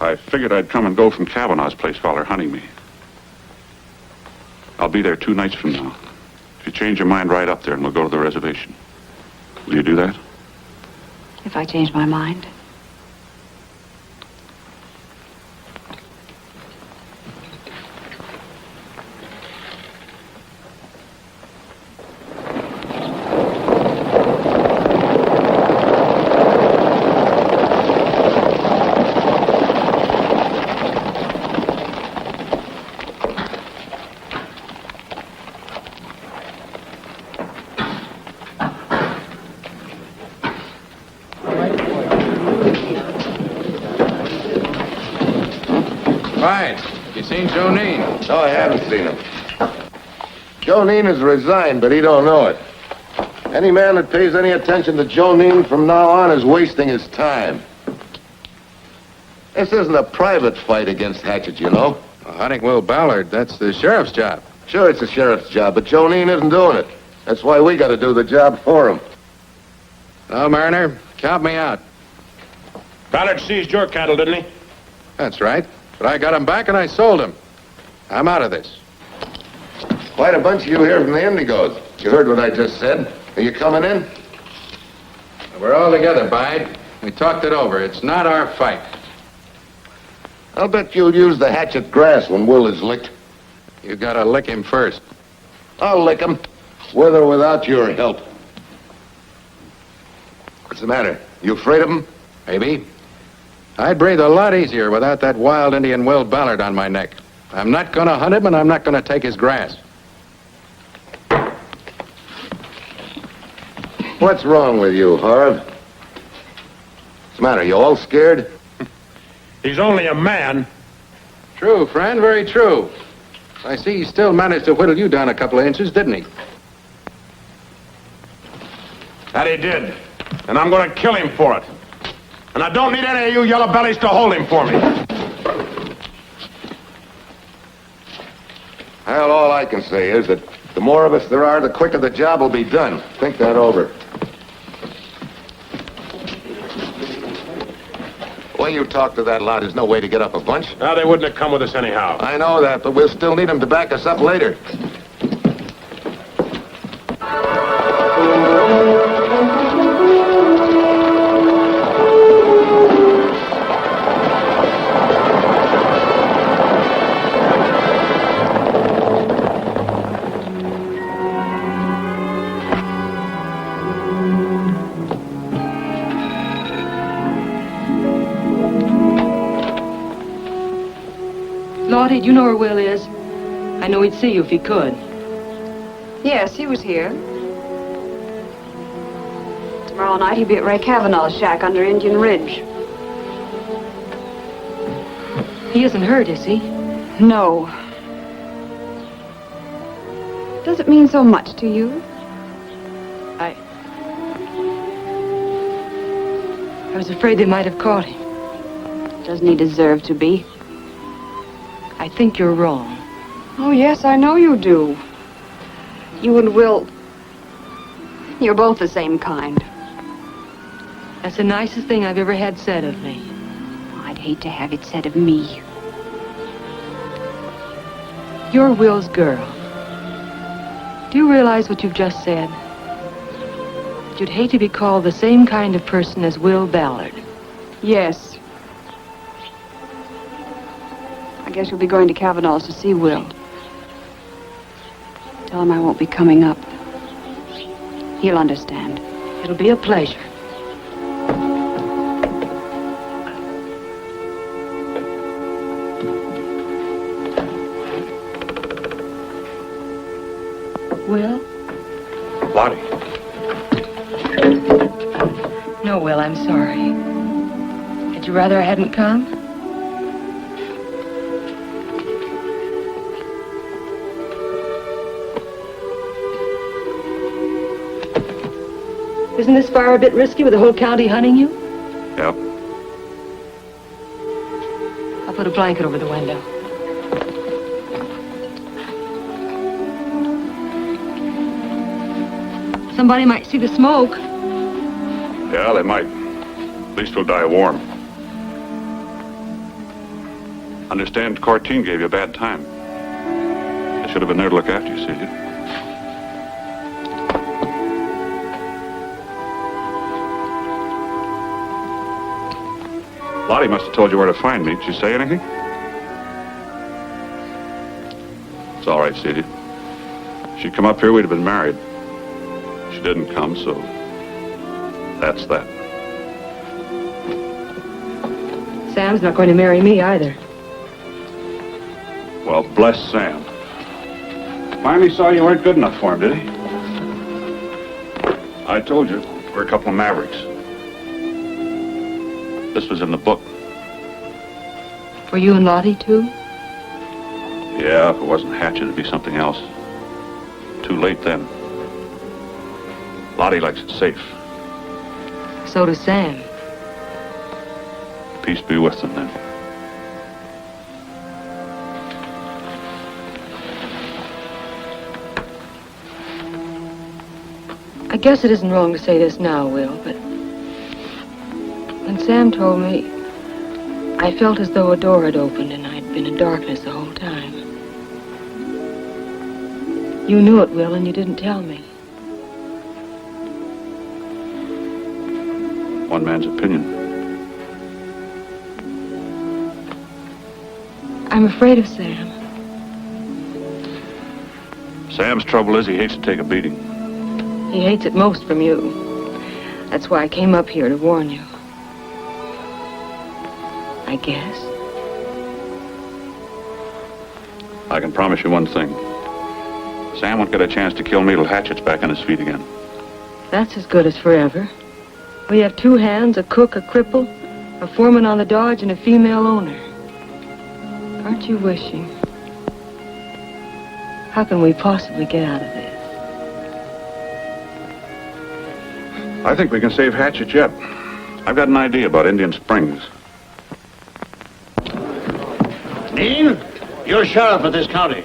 I figured I'd come and go from Kavanaugh's place while they're hunting me. I'll be there 2 nights from now. If you change your mind, right up there and we'll go to the reservation. Will you do that? If I change my mind. Right. You seen Jonine? No, I haven't seen him. Jonine has resigned, but he don't know it. Any man that pays any attention to Jonine from now on is wasting his time. This isn't a private fight against Hatchet, you know. Hunting Will Ballard, that's the sheriff's job. Sure, it's the sheriff's job, but Jonine isn't doing it. That's why we got to do the job for him. Well, Mariner, count me out. Ballard seized your cattle, didn't he? That's right. But I got him back and I sold him. I'm out of this. Quite a bunch of you here from the Indigos. You heard what I just said. Are you coming in? We're all together, Bide. We talked it over. It's not our fight. I'll bet you'll use the Hatchet grass when Will is licked. You gotta lick him first. I'll lick him, with or without your help. What's the matter? You afraid of him? Maybe. I'd breathe a lot easier without that wild Indian Will Ballard on my neck. I'm not gonna hunt him and I'm not gonna take his grass. What's wrong with you, Harv? What's the matter? You all scared? He's only a man. True, friend, very true. I see he still managed to whittle you down a couple of inches, didn't he? That he did. And I'm going to kill him for it. And I don't need any of you yellow bellies to hold him for me. Well, all I can say is that the more of us there are, the quicker the job will be done. Think that over. When you talk to that lot, there's no way to get up a bunch. Now, they wouldn't have come with us anyhow. I know that, but we'll still need them to back us up later. Lottie, do you know where Will is? I know he'd see you if he could. Yes, he was here. Tomorrow night he'll be at Ray Kavanaugh's shack under Indian Ridge. He isn't hurt, is he? No. Does it mean so much to you? I was afraid they might have caught him. Doesn't he deserve to be? I think you're wrong. Oh, yes, I know you do. You and Will You're both the same kind. That's the nicest thing I've ever had said of me. I'd hate to have it said of me. You're Will's girl. Do you realize what you've just said? That you'd hate to be called the same kind of person as Will Ballard. Yes. I guess you'll be going to Kavanaugh's to see Will. Tell him I won't be coming up. He'll understand. It'll be a pleasure. Will? Lottie. No, Will, I'm sorry. Had you rather I hadn't come? Isn't this fire a bit risky with the whole county hunting you? Yep. I'll put a blanket over the window. Somebody might see the smoke. Yeah, they might. At least we'll die warm. Understand Corteen gave you a bad time. They should have been there to look after you, Celia. Lottie must have told you where to find me. Did she say anything? It's all right, Celia. If she'd come up here, we'd have been married. She didn't come, so that's that. Sam's not going to marry me either. Well, bless Sam. Finally saw you weren't good enough for him, did he? I told you, we're a couple of mavericks. This was in the book. For you and Lottie, too? Yeah, if it wasn't Hatchet, it'd be something else. Too late then. Lottie likes it safe. So does Sam. Peace be with them, then. I guess it isn't wrong to say this now, Will, but when Sam told me, I felt as though a door had opened and I'd been in darkness the whole time. You knew it, Will, and you didn't tell me. One man's opinion. I'm afraid of Sam. Sam's trouble is he hates to take a beating. He hates it most from you. That's why I came up here to warn you. I guess. I can promise you one thing. Sam won't get a chance to kill me till Hatchet's back on his feet again. That's as good as forever. We have 2 hands, a cook, a cripple, a foreman on the Dodge, and a female owner. Aren't you wishing? How can we possibly get out of this? I think we can save Hatchet yet. I've got an idea about Indian Springs. Dean, you're sheriff of this county.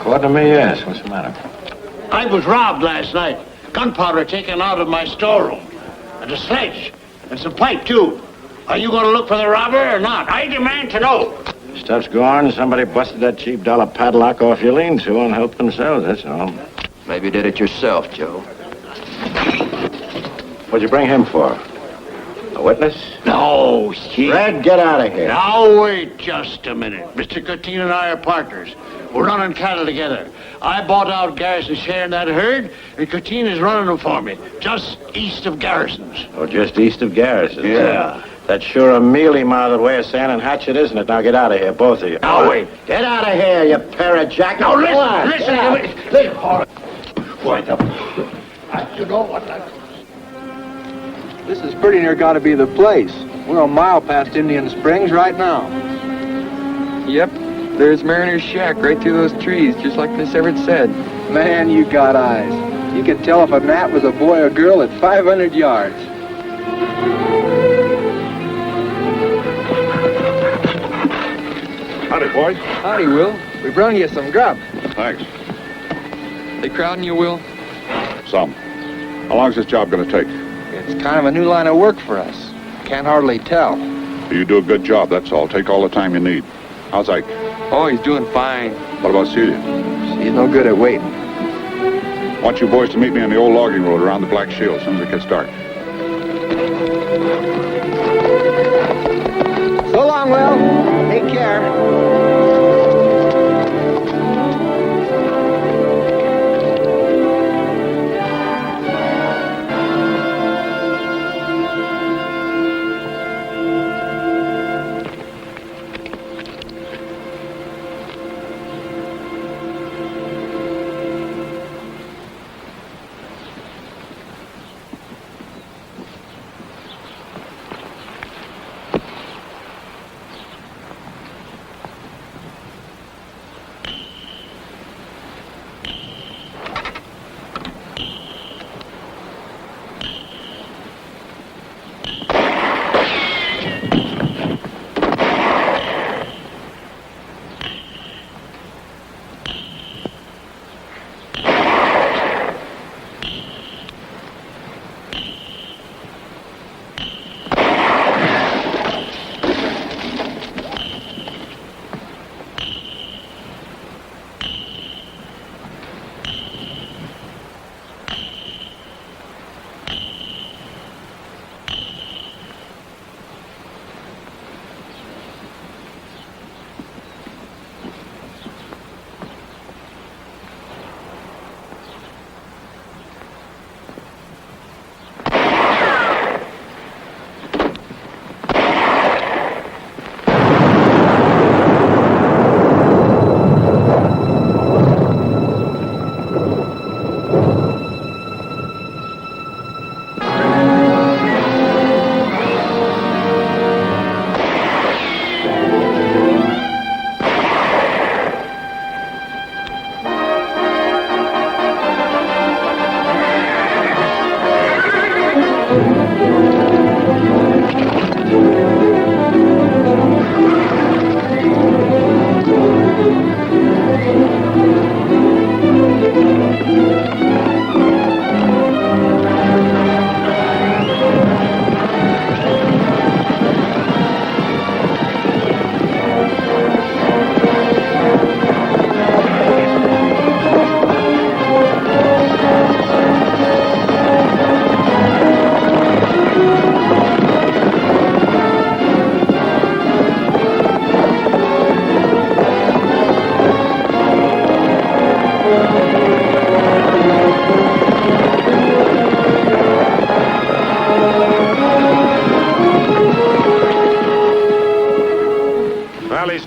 According to me, yes. What's the matter? I was robbed last night. Gunpowder taken out of my storeroom. And a sledge. And some pipe, too. Are you going to look for the robber or not? I demand to know. Stuff's gone. Somebody busted that cheap dollar padlock off your lean-to and helped themselves, that's all. Maybe you did it yourself, Joe. What'd you bring him for? A witness? No, he... Red, get out of here. Now, wait just a minute. Mr. Corteen and I are partners. We're running cattle together. I bought out Garrison's share in that herd, and Corteen is running them for me, just east of Garrison's. Oh, just east of Garrison. Yeah. That's sure a mealy-mouthed way of saying and Hatchet, isn't it? Now get out of here, both of you. Now, wait. Get out of here, you pair of jackals. Now, listen, Go on, listen get to out. me. Listen. Why the... You know what? This is pretty near got to be the place. We're a mile past Indian Springs right now. Yep, there's Mariner's shack right through those trees, just like Miss Everett said. Man, you got eyes. You can tell if a gnat was a boy or girl at 500 yards. Howdy, boys. Howdy, Will. We brought you some grub. Thanks. They crowding you, Will? Some. How long's this job going to take? It's kind of a new line of work for us. Can't hardly tell. You do a good job, that's all. Take all the time you need. How's Ike? Oh, he's doing fine. What about Celia? She's no good at waiting. I want you boys to meet me on the old logging road around the Black Shield as soon as it gets dark. So long, Will. Take care.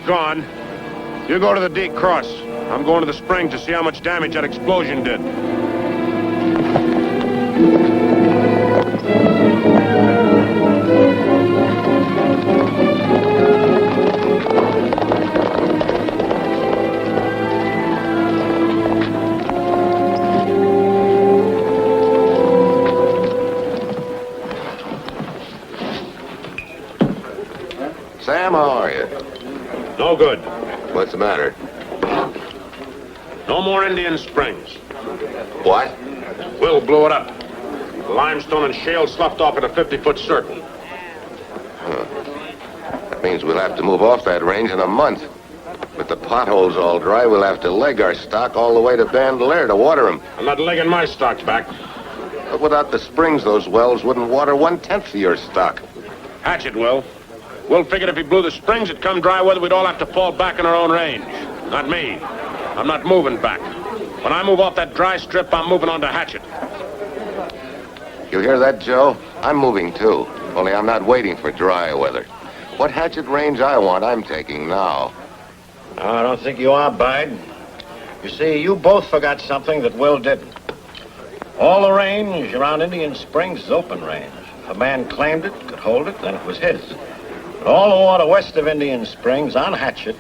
Gone. You go to the D cross. I'm going to the spring to see how much damage that explosion did. Sam, how are you? No good. What's the matter? No more Indian Springs. What? Will blew it up. The limestone and shale sloughed off at a 50-foot circle. Huh. That means we'll have to move off that range in a month. With the potholes all dry, we'll have to leg our stock all the way to Bandelier to water them. I'm not legging my stock back. But without the springs, those wells wouldn't water 1/10 of your stock. Hatchet, Will. Will figured if he blew the springs, it'd come dry weather, we'd all have to fall back in our own range. Not me. I'm not moving back. When I move off that dry strip, I'm moving on to Hatchet. You hear that, Joe? I'm moving too. Only I'm not waiting for dry weather. What Hatchet range I want, I'm taking now. No, I don't think you are, Bide. You see, you both forgot something that Will didn't. All the range around Indian Springs is open range. If a man claimed it, could hold it, then it was his. But all the water west of Indian Springs on Hatchet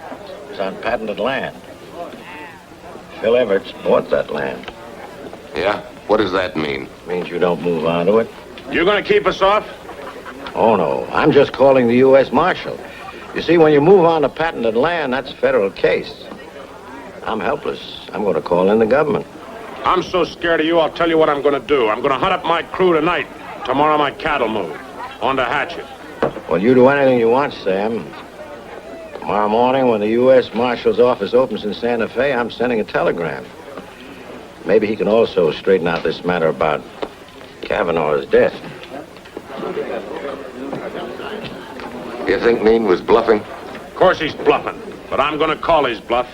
is on patented land. Phil Everts bought that land. Yeah? What does that mean? Means you don't move onto it. You gonna keep us off? Oh, no. I'm just calling the U.S. Marshal. You see, when you move on to patented land, that's a federal case. I'm helpless. I'm going to call in the government. I'm so scared of you, I'll tell you what I'm going to do. I'm going to hunt up my crew tonight. Tomorrow my cattle move. On to Hatchet. Well, you do anything you want, Sam. Tomorrow morning, when the U.S. Marshal's office opens in Santa Fe, I'm sending a telegram. Maybe he can also straighten out this matter about Kavanaugh's death. You think Mean was bluffing? Of course he's bluffing, but I'm going to call his bluff.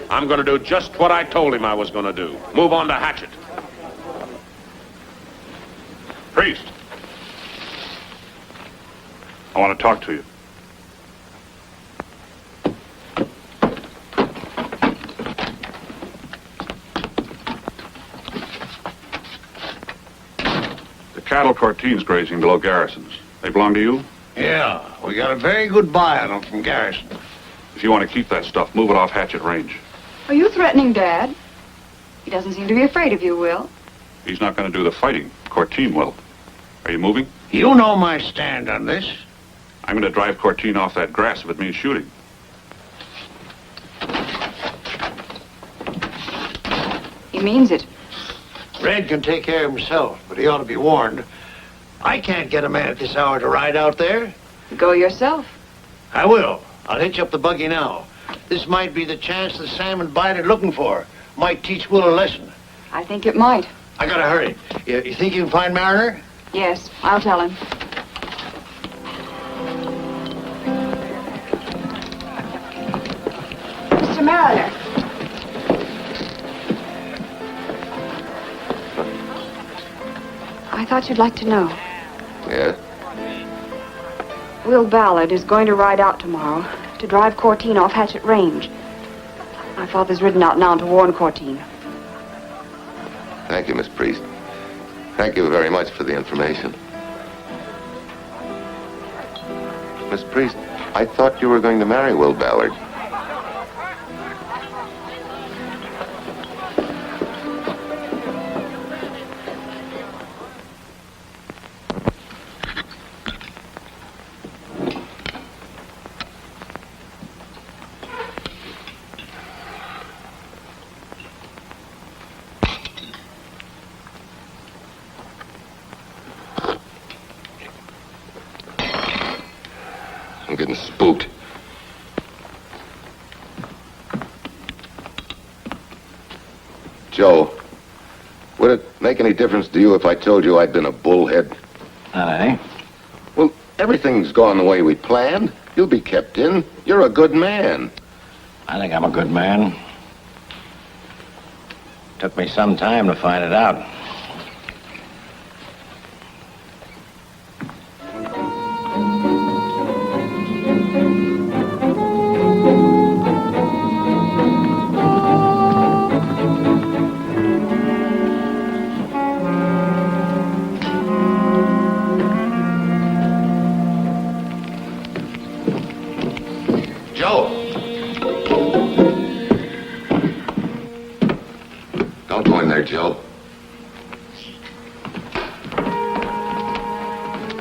I'm going to do just what I told him I was going to do. Move on to Hatchet. Priest. I want to talk to you. The cattle Cortines grazing below Garrison's. They belong to you? Yeah, we got a very good buy on them from Garrison. If you want to keep that stuff, move it off Hatchet Range. Are you threatening Dad? He doesn't seem to be afraid of you, Will. He's not going to do the fighting. Cortine will. Are you moving? You know my stand on this. I'm going to drive Cortine off that grass if it means shooting. He means it. Red can take care of himself, but he ought to be warned. I can't get a man at this hour to ride out there. Go yourself. I will. I'll hitch up the buggy now. This might be the chance that Sam and Bite are looking for. Might teach Will a lesson. I think it might. I gotta hurry. You think you can find Mariner? Yes, I'll tell him. Mr. Mariner. I thought you'd like to know. Yes? Will Ballard is going to ride out tomorrow to drive Cortine off Hatchet Range. My father's ridden out now to warn Cortine. Thank you, Miss Priest. Thank you very much for the information. Miss Priest, I thought you were going to marry Will Ballard. I'm getting spooked. Joe, would it make any difference to you if I told you I'd been a bullhead? Aye. Well, everything's gone the way we planned. You'll be kept in. You're a good man. I think I'm a good man. Took me some time to find it out. Joe! Don't go in there, Joe.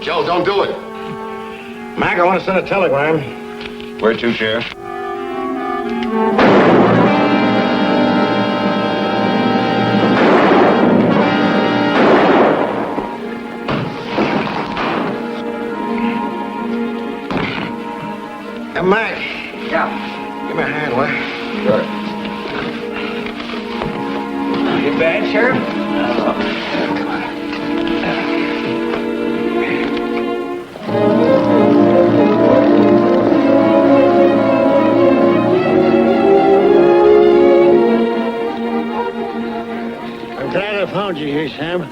Joe, don't do it. Mac, I want to send a telegram. Where to, Sheriff? Hey, Mac. Yeah. Give me a hand, will you? Sure. You bad, Sheriff? I'm glad I found you here, Sam.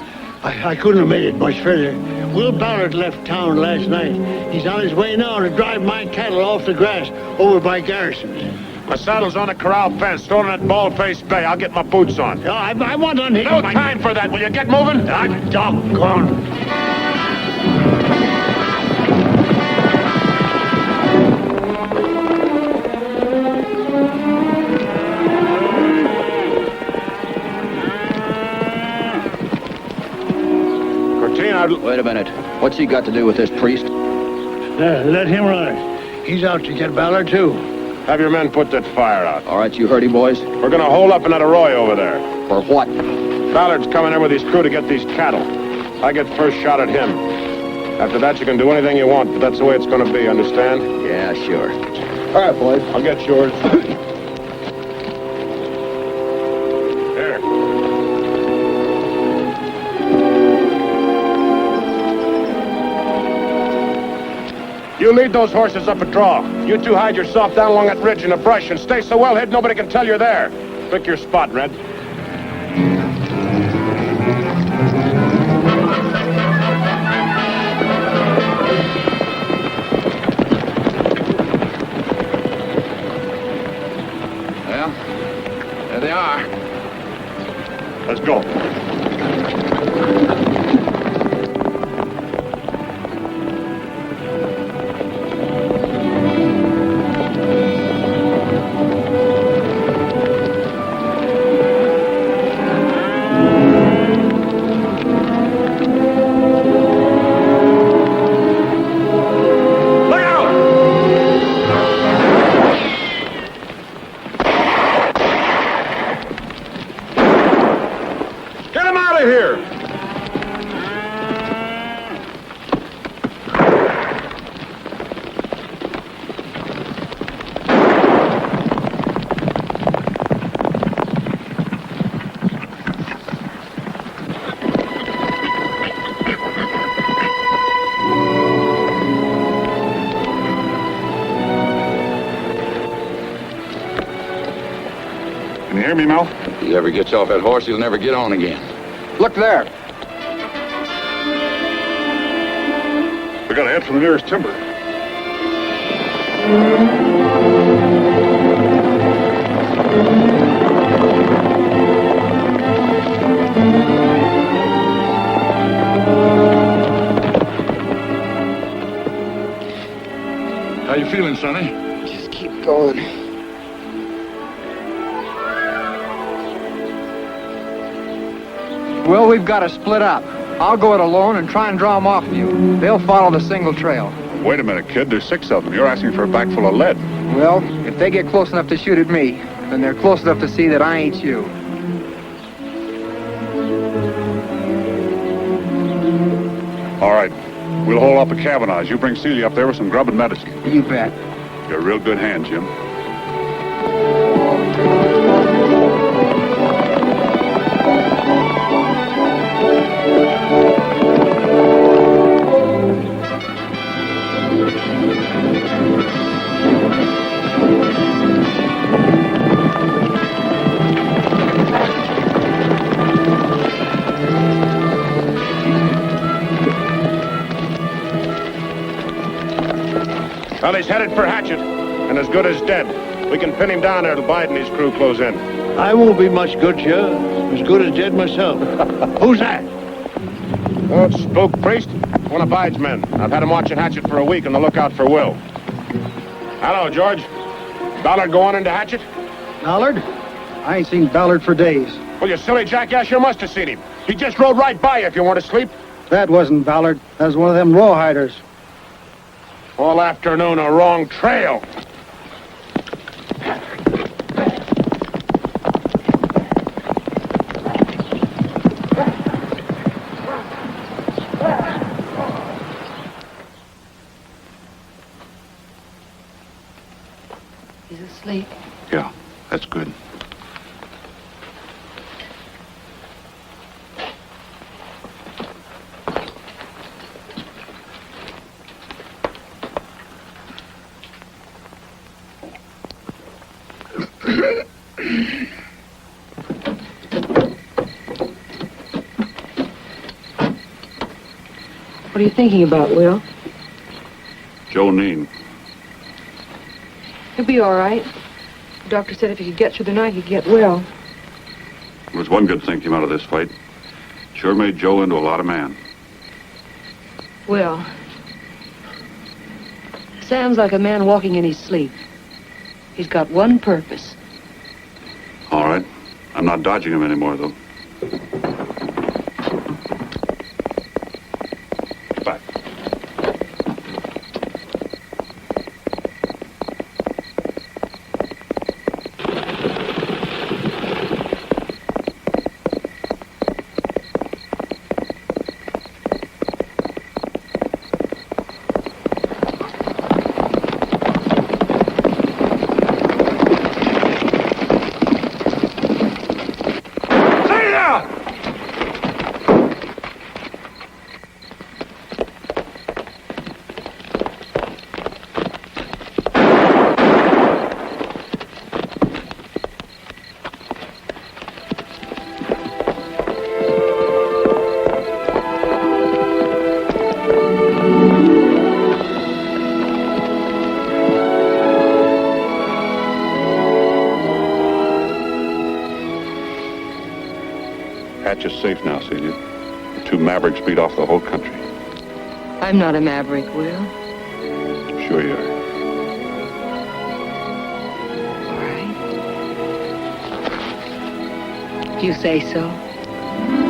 I couldn't have made it much further. Will Ballard left town last night. He's on his way now to drive my cattle off the grass over by Garrison's. My saddle's on the corral fence, stored in that bald-faced bay. I'll get my boots on. No, I want on here. No time for that. Will you get moving? I'm doggone. Wait a minute. What's he got to do with this priest? Let him run it. He's out to get Ballard, too. Have your men put that fire out. All right, you heard him, boys? We're going to hold up in that arroyo over there. For what? Ballard's coming in with his crew to get these cattle. I get first shot at him. After that, you can do anything you want, but that's the way it's going to be, understand? Yeah, sure. All right, boys. I'll get yours. Here. You lead those horses up a draw. You two hide yourself down along that ridge in the brush and stay so well hid nobody can tell you're there. Pick your spot, Red. Well, there they are. Let's go. Get him out of here! Can you hear me, Mel? If he ever gets off that horse, he'll never get on again. Look there. We gotta head for the nearest timber. How you feeling, Sonny? Just keep going. Well, we've got to split up. I'll go it alone and try and draw them off of you. They'll follow the single trail. Wait a minute, kid. There's 6 of them. You're asking for a bag full of lead. Well, if they get close enough to shoot at me, then they're close enough to see that I ain't you. All right. We'll hole up a cabanage. You bring Celia up there with some grub and medicine. You bet. You're a real good hand, Jim. Well, he's headed for Hatchet, and as good as dead. We can pin him down there till Biden and his crew close in. I won't be much good, sir. As good as dead myself. Who's that? Oh, it's Spook Priest, one of Bide's men. I've had him watching Hatchet for a week on the lookout for Will. Hello, George. Ballard go on into Hatchet? Ballard? I ain't seen Ballard for days. Well, you silly jackass, you must have seen him. He just rode right by you if you weren't asleep. That wasn't Ballard. That was one of them rawhiders. All afternoon, a wrong trail. He's asleep. Yeah, that's good. What are you thinking about, Will? Joe Neen. He'll be all right. The doctor said if he could get through the night, he'd get well. There's one good thing came out of this fight. Sure made Joe into a lot of man. Will. Sam's like a man walking in his sleep. He's got one purpose. All right. I'm not dodging him anymore, though. Back. Hatchett's safe now, Celia. The two mavericks beat off the whole country. I'm not a maverick, Will. Sure you are. If you say so.